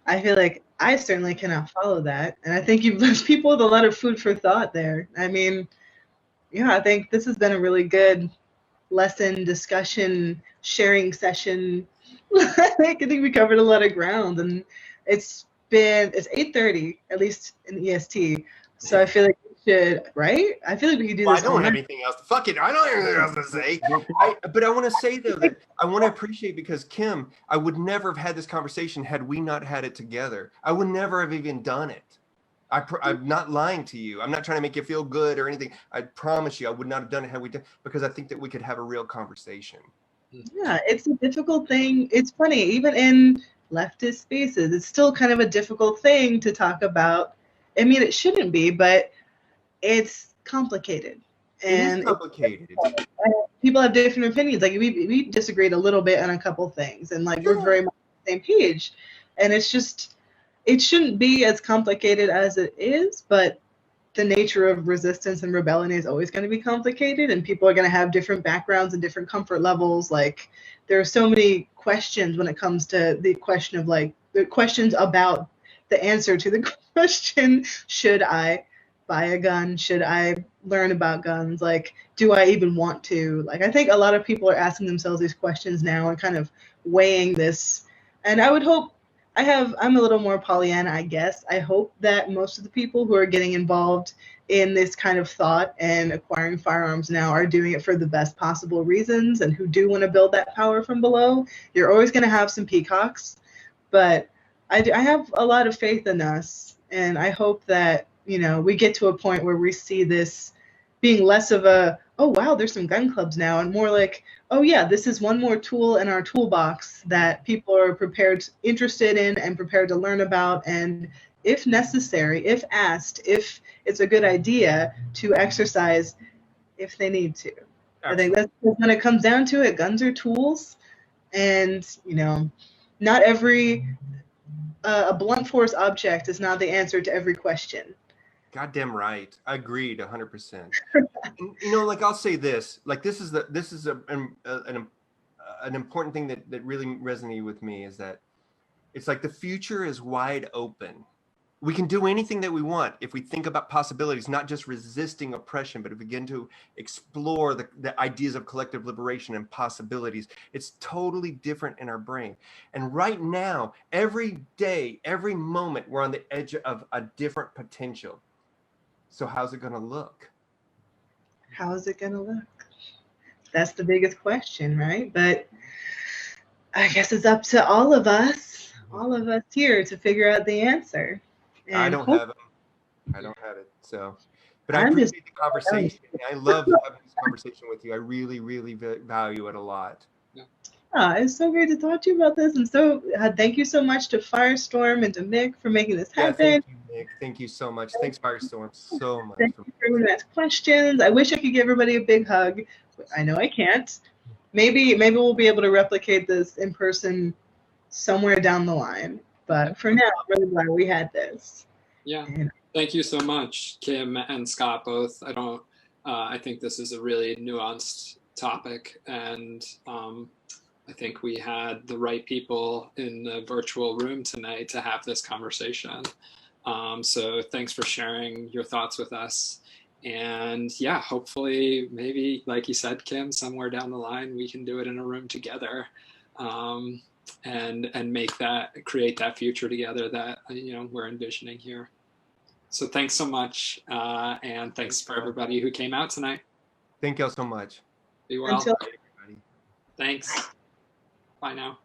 I feel like I certainly cannot follow that. And I think you've left people with a lot of food for thought there. I mean, yeah, I think this has been a really good lesson, discussion, sharing session. I think we covered a lot of ground, and it's 8:30, at least in EST. So I feel like we should, right? I feel like we could do this. I don't have anything else. Fuck it. I don't have anything else to say. But I want to say, though, that I want to appreciate, because Kim, I would never have had this conversation had we not had it together. I would never have even done it. I'm not lying to you. I'm not trying to make you feel good or anything. I promise you I would not have done it had we done, because I think that we could have a real conversation. Yeah, it's a difficult thing. It's funny, even in leftist spaces, it's still kind of a difficult thing to talk about. I mean, it shouldn't be, but it's complicated. And it is complicated. People have different opinions. Like we disagreed a little bit on a couple things, and like we're very much on the same page. And it's just, it shouldn't be as complicated as it is, but the nature of resistance and rebellion is always going to be complicated, and people are going to have different backgrounds and different comfort levels. Like, there are so many questions when it comes to the question of, like, the questions about the answer to the question, should I buy a gun? Should I learn about guns? Like, do I even want to? Like, I think a lot of people are asking themselves these questions now and kind of weighing this. And I would hope, I'm a little more Pollyanna, I guess. I hope that most of the people who are getting involved in this kind of thought and acquiring firearms now are doing it for the best possible reasons, and who do want to build that power from below. You're always going to have some peacocks, but I have a lot of faith in us, and I hope that, you know, we get to a point where we see this being less of a, oh wow, there's some gun clubs now, and more like, oh yeah, this is one more tool in our toolbox that people are interested in and prepared to learn about, and if necessary, if asked, if it's a good idea, to exercise if they need to. Absolutely. I think that's when it comes down to it. Guns are tools, and, you know, not every a blunt force object is not the answer to every question. Goddamn right. Agreed 100%. You know, like, I'll say this, like, this is an important thing that really resonated with me, is that it's like the future is wide open. We can do anything that we want if we think about possibilities, not just resisting oppression, but if we begin to explore the ideas of collective liberation and possibilities. It's totally different in our brain. And right now, every day, every moment, we're on the edge of a different potential. So how's it going to look? How is it going to look? That's the biggest question, right? But I guess it's up to all of us here to figure out the answer. And I don't have it. So, but I appreciate the conversation. I love having this conversation with you. I really, really value it a lot. It's so great to talk to you about this. And so thank you so much to Firestorm and to Mick for making this happen. Thank you, Mick. Thank you so much. Thanks, Firestorm, so much. Thank you for everyone who asked questions. I wish I could give everybody a big hug. I know I can't. Maybe we'll be able to replicate this in person somewhere down the line. But for now, I'm really glad we had this. Yeah. Thank you so much, Kim and Scott, both. I think this is a really nuanced topic, and I think we had the right people in the virtual room tonight to have this conversation. So thanks for sharing your thoughts with us. And yeah, hopefully, maybe, like you said, Kim, somewhere down the line, we can do it in a room together. And create that future together that, you know, we're envisioning here. So thanks so much, and thanks for everybody who came out tonight. Thank y'all so much. Be well. Thanks. Bye now.